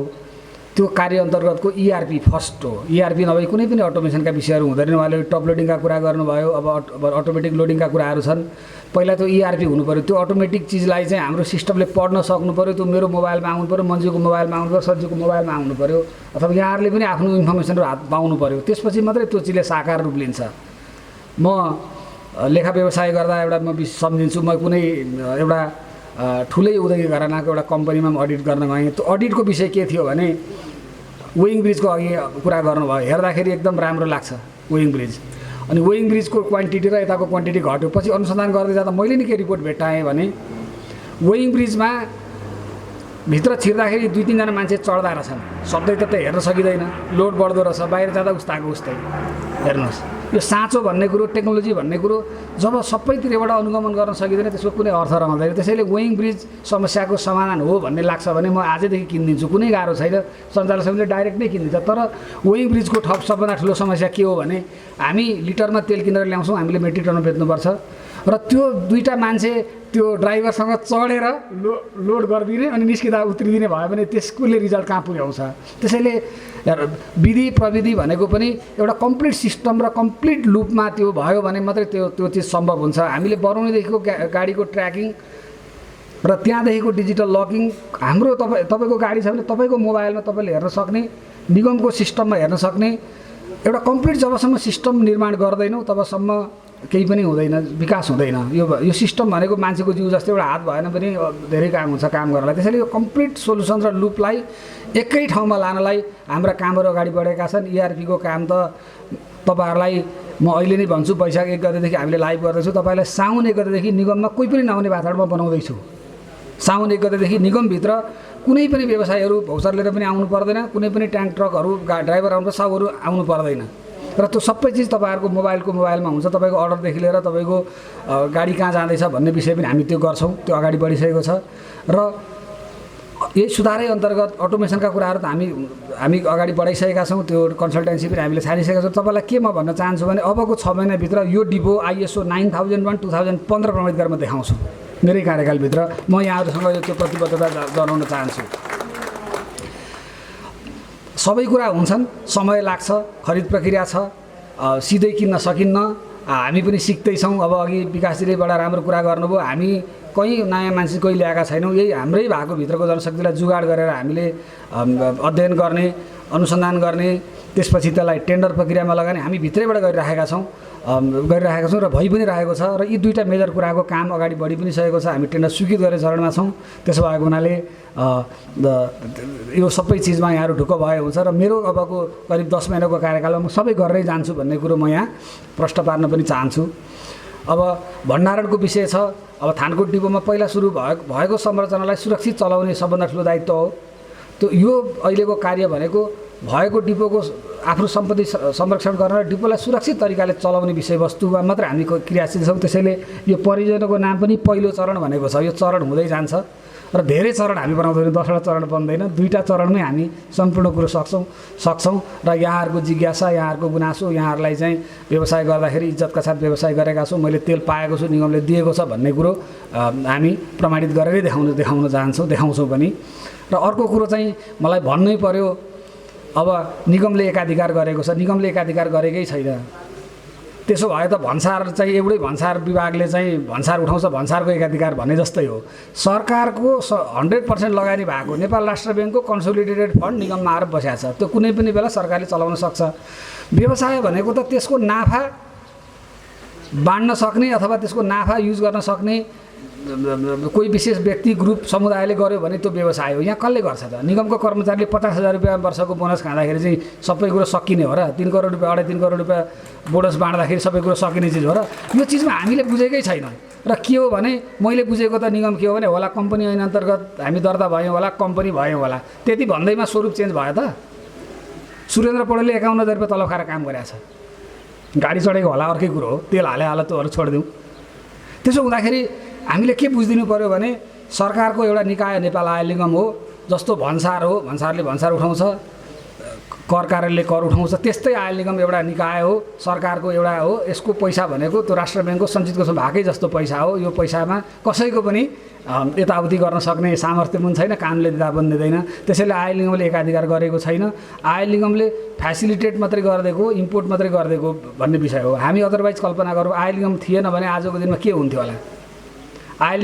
त्यो कार्य अन्तर्गतको ERP फर्स्ट हो। ERP नभई कुनै पनि अटोमेसनका विषयहरू हुँदैन। उहाँले टप लोडिङका कुरा गर्नुभयो। अब अटोमेटिक लोडिङका कुराहरू छन्। पहिला त्यो ERP हुनु पऱ्यो। त्यो अटोमेटिक चिजलाई चाहिँ हाम्रो सिस्टमले पढ्न सक्नु पऱ्यो। त्यो मेरो मोबाइलमा आउनु पऱ्यो, मन्जुको मोबाइलमा आउनु पऱ्यो, सब्जीको मोबाइलमा आउनु पऱ्यो, अथवा यहाँहरूले पनि आफ्नो इन्फर्मेसनहरू हात पाउनु पऱ्यो। त्यसपछि मात्रै त्यो चिजले साकार रूप लिन्छ। म लेखा व्यवसाय गर्दा एउटा म सम्झिन्छु। म कुनै एउटा ठुलै उद्योगिक घरानाको एउटा कम्पनीमा अडिट गर्न गएँ। त्यो अडिटको विषय के थियो भने वेइङ ब्रिजको अघि कुरा गर्नुभयो। हेर्दाखेरि एकदम राम्रो लाग्छ वेइङ ब्रिज। अनि वेइङ ब्रिजको क्वान्टिटी र यताको क्वान्टिटी घट्यो। पछि अनुसन्धान गर्दै जाँदा मैले नि के रिपोर्ट भेट्टाएँ भने वेइङ ब्रिजमा भित्र छिर्दाखेरि 2-3 जना मान्छे चढ्दा रहेछन्। सधैँ त हेर्न सकिँदैन, लोड बढ्दो रहेछ। बाहिर जाँदा उस्ताको उस्तै। हेर्नुहोस्, यो साँचो भन्ने कुरो, टेक्नोलोजी भन्ने कुरो जब सबैतिरबाट अनुगमन गर्न सकिँदैन त्यसको कुनै अर्थ रहँदैन। त्यसैले वेइङ ब्रिज समस्याको समाधान हो भन्ने लाग्छ भने म आजैदेखि किनिदिन्छु। कुनै गाह्रो छैन। सञ्चालक समितिले डाइरेक्ट नै किनिदिन्छ। तर वेइङ ब्रिजको सबभन्दा ठुलो समस्या के हो भने हामी लिटरमा तेल किनेर ल्याउँछौँ, हामीले मेट्रिक टनमा बेच्नुपर्छ र त्यो 2टा मान्छे त्यो ड्राइभरसँग चढेर लोड गरिदिने अनि निस्किँदा उत्रिदिने भयो भने त्यसकोले रिजल्ट कहाँ पुर्याउँछ। त्यसैले विधि प्रविधि भनेको पनि एउटा कम्प्लिट सिस्टम र कम्प्लिट लुपमा त्यो भयो भने मात्रै त्यो चिज सम्भव हुन्छ। हामीले बनाउनेदेखिको गाडीको ट्र्याकिङ र त्यहाँदेखिको डिजिटल लकिङ हाम्रो तपाईँको गाडी छ भने तपाईँको मोबाइलमा तपाईँले हेर्न सक्ने, निगमको सिस्टममा हेर्न सक्ने एउटा कम्प्लिट जबसम्म सिस्टम निर्माण गर्दैनौँ तबसम्म केही पनि हुँदैन, विकास हुँदैन। यो सिस्टम भनेको मान्छेको जिउ जस्तै एउटा हात भएन पनि धेरै काम हुन्छ काम गर्नलाई। त्यसैले यो कम्प्लिट सोल्युसन र लुपलाई एकै ठाउँमा लानलाई हाम्रा कामहरू अगाडि बढेका छन्। ERP को काम त तपाईँहरूलाई म अहिले नै भन्छु, वैशाख 1 गतेदेखि हामीले लाइभ गर्दैछौँ। तपाईँलाई साउन 1 गतेदेखि निगममा कोही पनि नआउने वातावरणमा बनाउँदैछु। साउन 1 गतेदेखि निगमभित्र कुनै पनि व्यवसायहरू भौसर लिएर पनि आउनु पर्दैन। कुनै पनि ट्याङ्क ट्रकहरू ड्राइभर आउनु साउहरू आउनु पर्दैन। र त्यो सबै चिज तपाईँहरूको मोबाइलमा हुन्छ। तपाईँको अर्डरदेखि लिएर तपाईँको गाडी कहाँ जाँदैछ भन्ने विषय पनि हामी त्यो गर्छौँ। त्यो अगाडि बढिसकेको छ। र यही सुधारै अन्तर्गत अटोमेसनका कुराहरू त हामी अगाडि बढाइसकेका छौँ। त्यो कन्सल्टेन्सी पनि हामीले छानिसकेका छौँ। तपाईँलाई के म भन्न चाहन्छु भने अबको 6 महिनाभित्र यो डिपो ISO 9001:2015 प्रमाणित गरेर म देखाउँछु मेरै कार्यकालभित्र। म यहाँहरूसँग त्यो प्रतिबद्धता जनाउन चाहन्छु। सबै कुरा हुन्छन्, समय लाग्छ, खरिद प्रक्रिया छ, सिधै किन्न सकिन्न। हामी पनि सिक्दैछौँ। अब अघि विकासजीले बडा राम्रो कुरा गर्नुभयो। हामी कहीँ नयाँ मान्छे कोही ल्याएका छैनौँ। यही हाम्रै भएको भित्रको जनशक्तिलाई जुगाड गरेर हामीले अध्ययन गर्ने, अनुसन्धान गर्ने, त्यसपछि त्यसलाई टेन्डर प्रक्रियामा लगाउने हामी भित्रैबाट गरिराखेका छौँ र भइ पनि रहेको छ। र यी 2टा मेजर कुराको काम अगाडि बढी पनि सकेको छ। हामी टेन्डर स्वीकृत गर्ने चरणमा छौँ। त्यसो भएको हुनाले यो सबै चिजमा यहाँहरू ढुक्क भए हुन्छ। र मेरो अबको करिब 10 महिनाको कार्यकालमा म सबै गरेरै जान्छु भन्ने कुरो म यहाँ प्रश्न पार्न पनि चाहन्छु। अब भण्डारणको विषय छ। अब थानकोट डिपोमा पहिला सुरु भएको संरचनालाई सुरक्षित चलाउने सबभन्दा ठुलो दायित्व हो। त्यो यो अहिलेको कार्य भनेको भएको डिपोको आफ्नो सम्पत्ति संरक्षण गर्न र डिपोलाई सुरक्षित तरिकाले चलाउने विषयवस्तुमा मात्र हामी क्रियाशील छौँ। त्यसैले यो परियोजनाको नाम पनि पहिलो चरण भनेको छ। यो चरण हुँदै जान्छ र धेरै चरण हामी बनाउँदैनौँ। 10वटा चरण बन्दैन। 2टा चरणमै हामी सम्पूर्ण कुरो सक्छौँ। र यहाँहरूको जिज्ञासा, यहाँहरूको गुनासो, यहाँहरूलाई चाहिँ व्यवसाय गर्दाखेरि इज्जतका साथ व्यवसाय गरेका छौँ, मैले तेल पाएको छु, निगमले दिएको छ भन्ने कुरो हामी प्रमाणित गरेरै देखाउन चाहन्छौँ, देखाउँछौँ पनि। र अर्को कुरो चाहिँ मलाई भन्नै पर्यो। अब निगमले एकाधिकार गरेको छ। निगमले एकाधिकार गरेकै छैन। त्यसो भए त भन्सार चाहिँ एउटै भन्सार विभागले चाहिँ भन्सार उठाउँछ, भन्सारको एकाधिकार भने जस्तै हो। सरकारको 100% लगानी भएको नेपाल राष्ट्र ब्याङ्कको कन्सोलिडेटेड फन्ड निगममा आएर बसेको छ, त्यो कुनै पनि बेला सरकारले चलाउन सक्छ। व्यवसाय भनेको त त्यसको नाफा बाँड्न सक्ने अथवा त्यसको नाफा युज गर्न सक्ने कोही विशेष व्यक्ति ग्रुप समुदायले गर्यो भने त्यो व्यवसाय हो। यहाँ कसले गर्छ त? निगमको कर्मचारीले 50,000 रुपियाँ वर्षको बोनस खाँदाखेरि चाहिँ सबै कुरो सकिने हो र? 3 करोड रुपियाँ 3.5 करोड रुपियाँ बोनस बाँड्दाखेरि सबै कुरो सकिने चिज हो र? यो चिजमा हामीले बुझेकै छैन। र के हो भने मैले बुझेको त निगम के हो भने होला कम्पनी ऐन अन्तर्गत हामी दर्ता भयौँ होला, कम्पनी भयौँ होला, त्यति भन्दैमा स्वरूप चेन्ज भयो त। सुरेन्द्र पौडेलले 51,000 रुपियाँ तलब खाएर काम गरेको छ, गाडी चढेको होला अर्कै कुरो हो, तेल हाले त्योहरू छोडिदिउँ। त्यसो हुँदाखेरि हामीले के बुझिदिनु पऱ्यो भने सरकारको एउटा निकाय नेपाल आय निगम हो, जस्तो भन्सार हो, भन्सारले भन्सार उठाउँछ, कर कार्यालयले कर उठाउँछ, त्यस्तै आय निगम एउटा निकाय हो, सरकारको एउटा हो। यसको पैसा भनेको त्यो राष्ट्र ब्याङ्कको सञ्चित कोष भागै जस्तो पैसा हो। यो पैसामा कसैको पनि यताउति गर्न सक्ने सामर्थ्य पनि छैन, कानुनले दिँदा पनि दिँदैन। त्यसैले आय निगमले एकाधिकार गरेको छैन। आय निगमले फ्यासिलिटेट मात्रै गरिदिएको, इम्पोर्ट मात्रै गरिदिएको भन्ने विषय हो। हामी अदरवाइज कल्पना गरौँ आय निगम थिएन भने आजको दिनमा के हुन्थ्यो होला? आय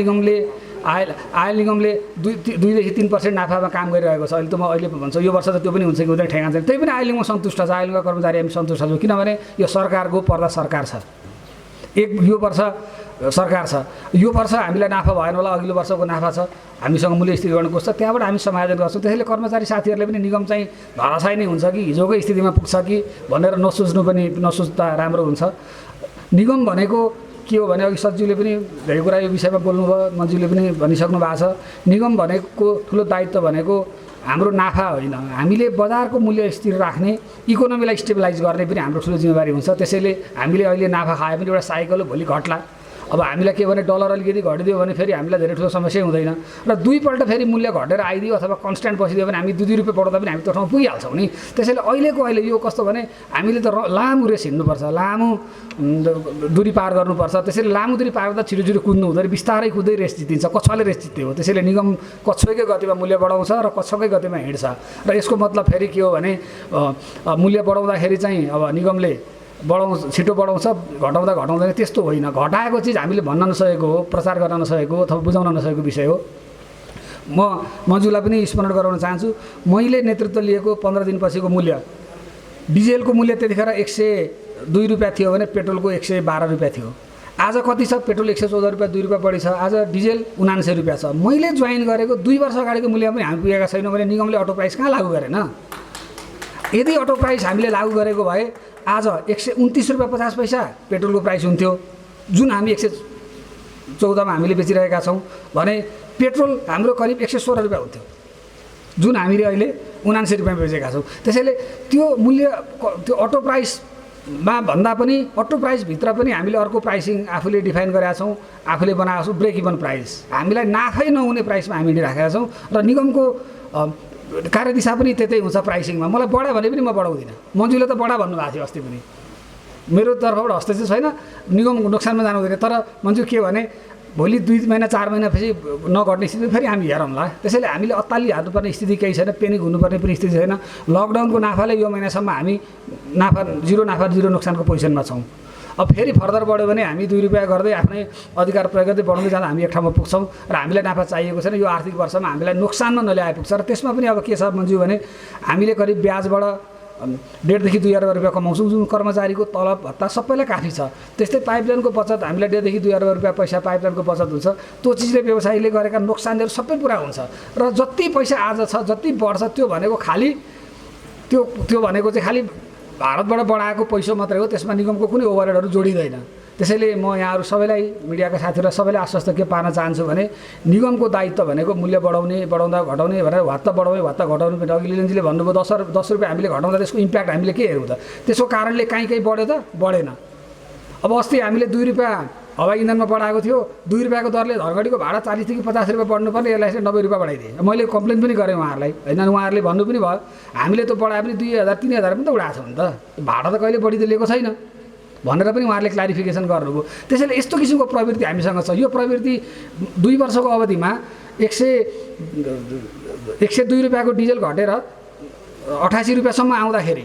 निगमले 2 देखि 3% नाफामा काम गरिरहेको छ। अहिले त म अहिले भन्छु यो वर्ष त त्यो पनि हुन्छ कि हुँदैन ठेगान छैन। त्यही पनि आय निगममा सन्तुष्ट छ, आय निगमका कर्मचारी हामी सन्तुष्ट छौँ, किनभने यो सरकारको पर्दा सरकार छ। यो वर्ष सरकार छ, यो वर्ष हामीलाई नाफा भएन होला, अघिल्लो वर्षको नाफा छ, हामीसँग मूल्य स्थिरीकरण कोष छ, त्यहाँबाट हामी समायोजन गर्छौँ। त्यसैले कर्मचारी साथीहरूले पनि निगम चाहिँ धराशायी नै हुन्छ कि हिजोकै स्थितिमा पुग्छ कि भनेर नसोच्दा राम्रो हुन्छ। निगम भनेको के हो भने अघि सचिवले पनि धेरै कुरा यो विषयमा बोल्नुभयो, मन्त्रीले पनि भनिसक्नु भएको छ। निगम भनेको ठुलो दायित्व भनेको हाम्रो नाफा होइन, हामीले बजारको मूल्य स्थिर राख्ने, इकोनोमीलाई स्टेबलाइज गर्ने पनि हाम्रो ठुलो जिम्मेवारी हुन्छ। त्यसैले हामीले अहिले नाफा खाए पनि एउटा साइकल हो, भोलि घट्ला। अब हामीलाई के भने डलर अलिकति घटिदियो भने फेरि हामीलाई धेरै ठुलो समस्या हुँदैन, र दुईपल्ट फेरि मूल्य घटेर आइदियो अथवा कन्स्ट्यान्ट बसिदियो भने हामी 2 रुपियाँ बढाउँदा पनि हामी त्यो ठाउँमा पुगिहाल्छौँ नि। त्यसैले अहिले यो कस्तो भने हामीले त लामो रेस हिँड्नुपर्छ, लामो दूरी पार गर्नुपर्छ। त्यसैले लामो दूरी पार गर्दा छिटो कुद्नु हुँदैन, बिस्तारै कुद्दै रेस जितिन्छ, कछुवाले रेस जित्यो हो। त्यसैले निगम कछुवैकै गतिमा मूल्य बढाउँछ र कछुवकै गतिमा हिँड्छ। र यसको मतलब फेरि के हो भने मूल्य बढाउँदाखेरि चाहिँ अब निगमले छिटो बढाउँछ, घटाउँदैन, त्यस्तो होइन। घटाएको चिज हामीले भन्न नसकेको हो, प्रचार गर्न नसकेको हो, अथवा बुझाउन नसकेको विषय हो। म मन्जुलाई पनि स्मरण गराउन चाहन्छु, मैले नेतृत्व लिएको 15 दिनपछिको मूल्य, डिजेलको मूल्य त्यतिखेर 102 रुपियाँ थियो भने पेट्रोलको 112 रुपियाँ थियो। आज कति छ? पेट्रोल 114 रुपियाँ, 2 रुपियाँ बढी छ। आज डिजेल 79 रुपियाँ छ। मैले जोइन गरेको 2 वर्ष अगाडिको मूल्य पनि हामी पुगेका छैनौँ भने निगमले अटो प्राइस कहाँ लागू गरेन? यदि अटो प्राइस हामीले लागू गरेको भए आज 129 रुपियाँ 50 पैसा पेट्रोलको प्राइस हुन्थ्यो, जुन हामी 114 मा हामीले बेचिरहेका छौँ भने पेट्रोल हाम्रो करिब 116 रुपियाँ हुन्थ्यो, जुन हामीले अहिले 79 रुपियाँमा बेचेका छौँ। त्यसैले त्यो मूल्य त्यो अटो प्राइसमा भन्दा पनि अटो प्राइसभित्र पनि हामीले अर्को प्राइसिङ आफूले डिफाइन गरेका छौँ, आफूले बनाएको छौँ, ब्रेक इभन प्राइस। हामीलाई नाफै नहुने प्राइसमा हामी हिँडिराखेका छौँ र निगमको कार्यदिशा पनि त्यतै हुन्छ प्राइसिङमा। मलाई बढा भने पनि म बढाउँदिनँ, मन्जुले त बढा भन्नुभएको थियो अस्ति पनि, मेरो तर्फबाट हस्तक्षेप छैन, निगम नोक्सानमा जानु हुँदैन। तर मन्जु के भने भोलि 2 महिना 4 महिनापछि नघट्ने स्थिति फेरि हामी हेरौँला। त्यसैले हामीले अत्तालि हाल्नुपर्ने स्थिति केही छैन, पेनिक हुनुपर्ने पनि स्थिति छैन। लकडाउनको नाफाले यो महिनासम्म हामी जिरो नाफा जिरो नोक्सानको पोजिसनमा छौँ। अब फेरि फर्दर बढ्यो भने हामी 2 रुपियाँ गर्दै आफ्नै अधिकार प्रयोग गर्दै बढाउँदै जाँदा हामी एक ठाउँमा पुग्छौँ र हामीलाई नाफा चाहिएको छैन। यो आर्थिक वर्षमा हामीलाई नोक्सानमा नल्याए पुग्छ र त्यसमा पनि अब के छ मन्जु भने हामीले करिब ब्याजबाट 1.5 देखि 2 अर्ब रुपियाँ कमाउँछौँ, जुन कर्मचारीको तलब भत्ता सबैलाई काफी छ। त्यस्तै पाइपलाइनको बचत हामीलाई 1.5 देखि 2 अर्ब रुपियाँ पैसा पाइपलाइनको बचत हुन्छ, त्यो चिजले व्यवसायीले गरेका नोक्सानहरू सबै पुरा हुन्छ। र जति पैसा आज छ जति बढ्छ त्यो भनेको खालि त्यो भनेको चाहिँ खालि भारतबाट बढाएको पैसा मात्रै हो, त्यसमा निगमको कुनै ओभरहेडहरू जोडिँदैन। त्यसैले म यहाँहरू सबैलाई, मिडियाका साथीहरूलाई सबैलाई आश्वस्त के पार्न चाहन्छु भने निगमको दायित्व भनेको मूल्य बढाउँदा घटाउने भनेर भत्ता बढाउने भत्ता घटाउनु पनि। अघि लिलनजीले भन्नुभयो 10 रुपियाँ हामीले घटाउँदा त्यसको इम्प्याक्ट हामीले के हेरौँ त? त्यसको कारणले कहीँ बढ्यो त? बढेन। अब अस्ति हामीले 2 रुपियाँ हवाई इन्धनमा बढाएको थियो, 2 रुपियाँको दरले धनगढीको भाडा 40 देखि 50 रुपियाँ बढ्नुपर्ने, यसलाई चाहिँ 90 रुपियाँ बढाइदिए। मैले कम्प्लेन पनि गरेँ उहाँहरूलाई, होइन उहाँहरूले भन्नु पनि भयो हामीले त बढाए पनि 2000 3000 पनि त उडाएको छ नि त, भाडा त कहिले बढी दिएको छैन भनेर पनि उहाँहरूले क्लारिफिकेसन गर्नुभयो। त्यसैले यस्तो किसिमको प्रवृत्ति हामीसँग छ। यो प्रवृत्ति 2 वर्षको अवधिमा 102 रुपियाँको डिजल घटेर 88 रुपियाँसम्म आउँदाखेरि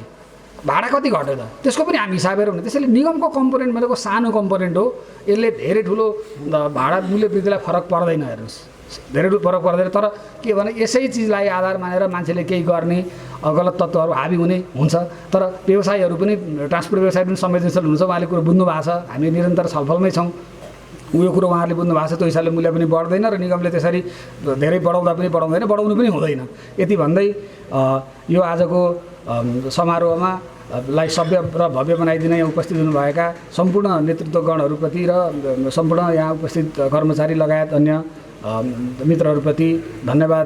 भाडा कति घट्यो त त्यसको पनि हामी हिसाब हेरौँ न। त्यसैले निगमको कम्पोनेन्ट भनेको सानो कम्पोनेन्ट हो, यसले धेरै ठुलो भाडा मूल्य वृद्धिलाई फरक पर्दैन। हेर्नुहोस् धेरै ठुलो फरक पर्दैन, तर के भने यसै चिजलाई आधार मानेर मान्छेले केही गर्ने गलत तत्त्वहरू हाबी हुने हुन्छ। तर व्यवसायीहरू पनि ट्रान्सपोर्ट व्यवसाय पनि संवेदनशील हुन्छ, उहाँले कुरो बुझ्नु भएको छ, हामी निरन्तर छलफलमै छौँ। यो कुरो उहाँहरूले बुझ्नु भएको छ, त्यो हिसाबले मूल्य पनि बढ्दैन र निगमले त्यसरी धेरै बढाउँदा पनि बढाउँदैन, बढाउनु पनि हुँदैन। यति भन्दै यो आजको समारोहमा लाई सभ्य र भव्य बनाइदिन यहाँ उपस्थित हुनुभएका सम्पूर्ण नेतृत्वगणहरूप्रति र सम्पूर्ण यहाँ उपस्थित कर्मचारी लगायत अन्य मित्रहरूप्रति धन्यवाद।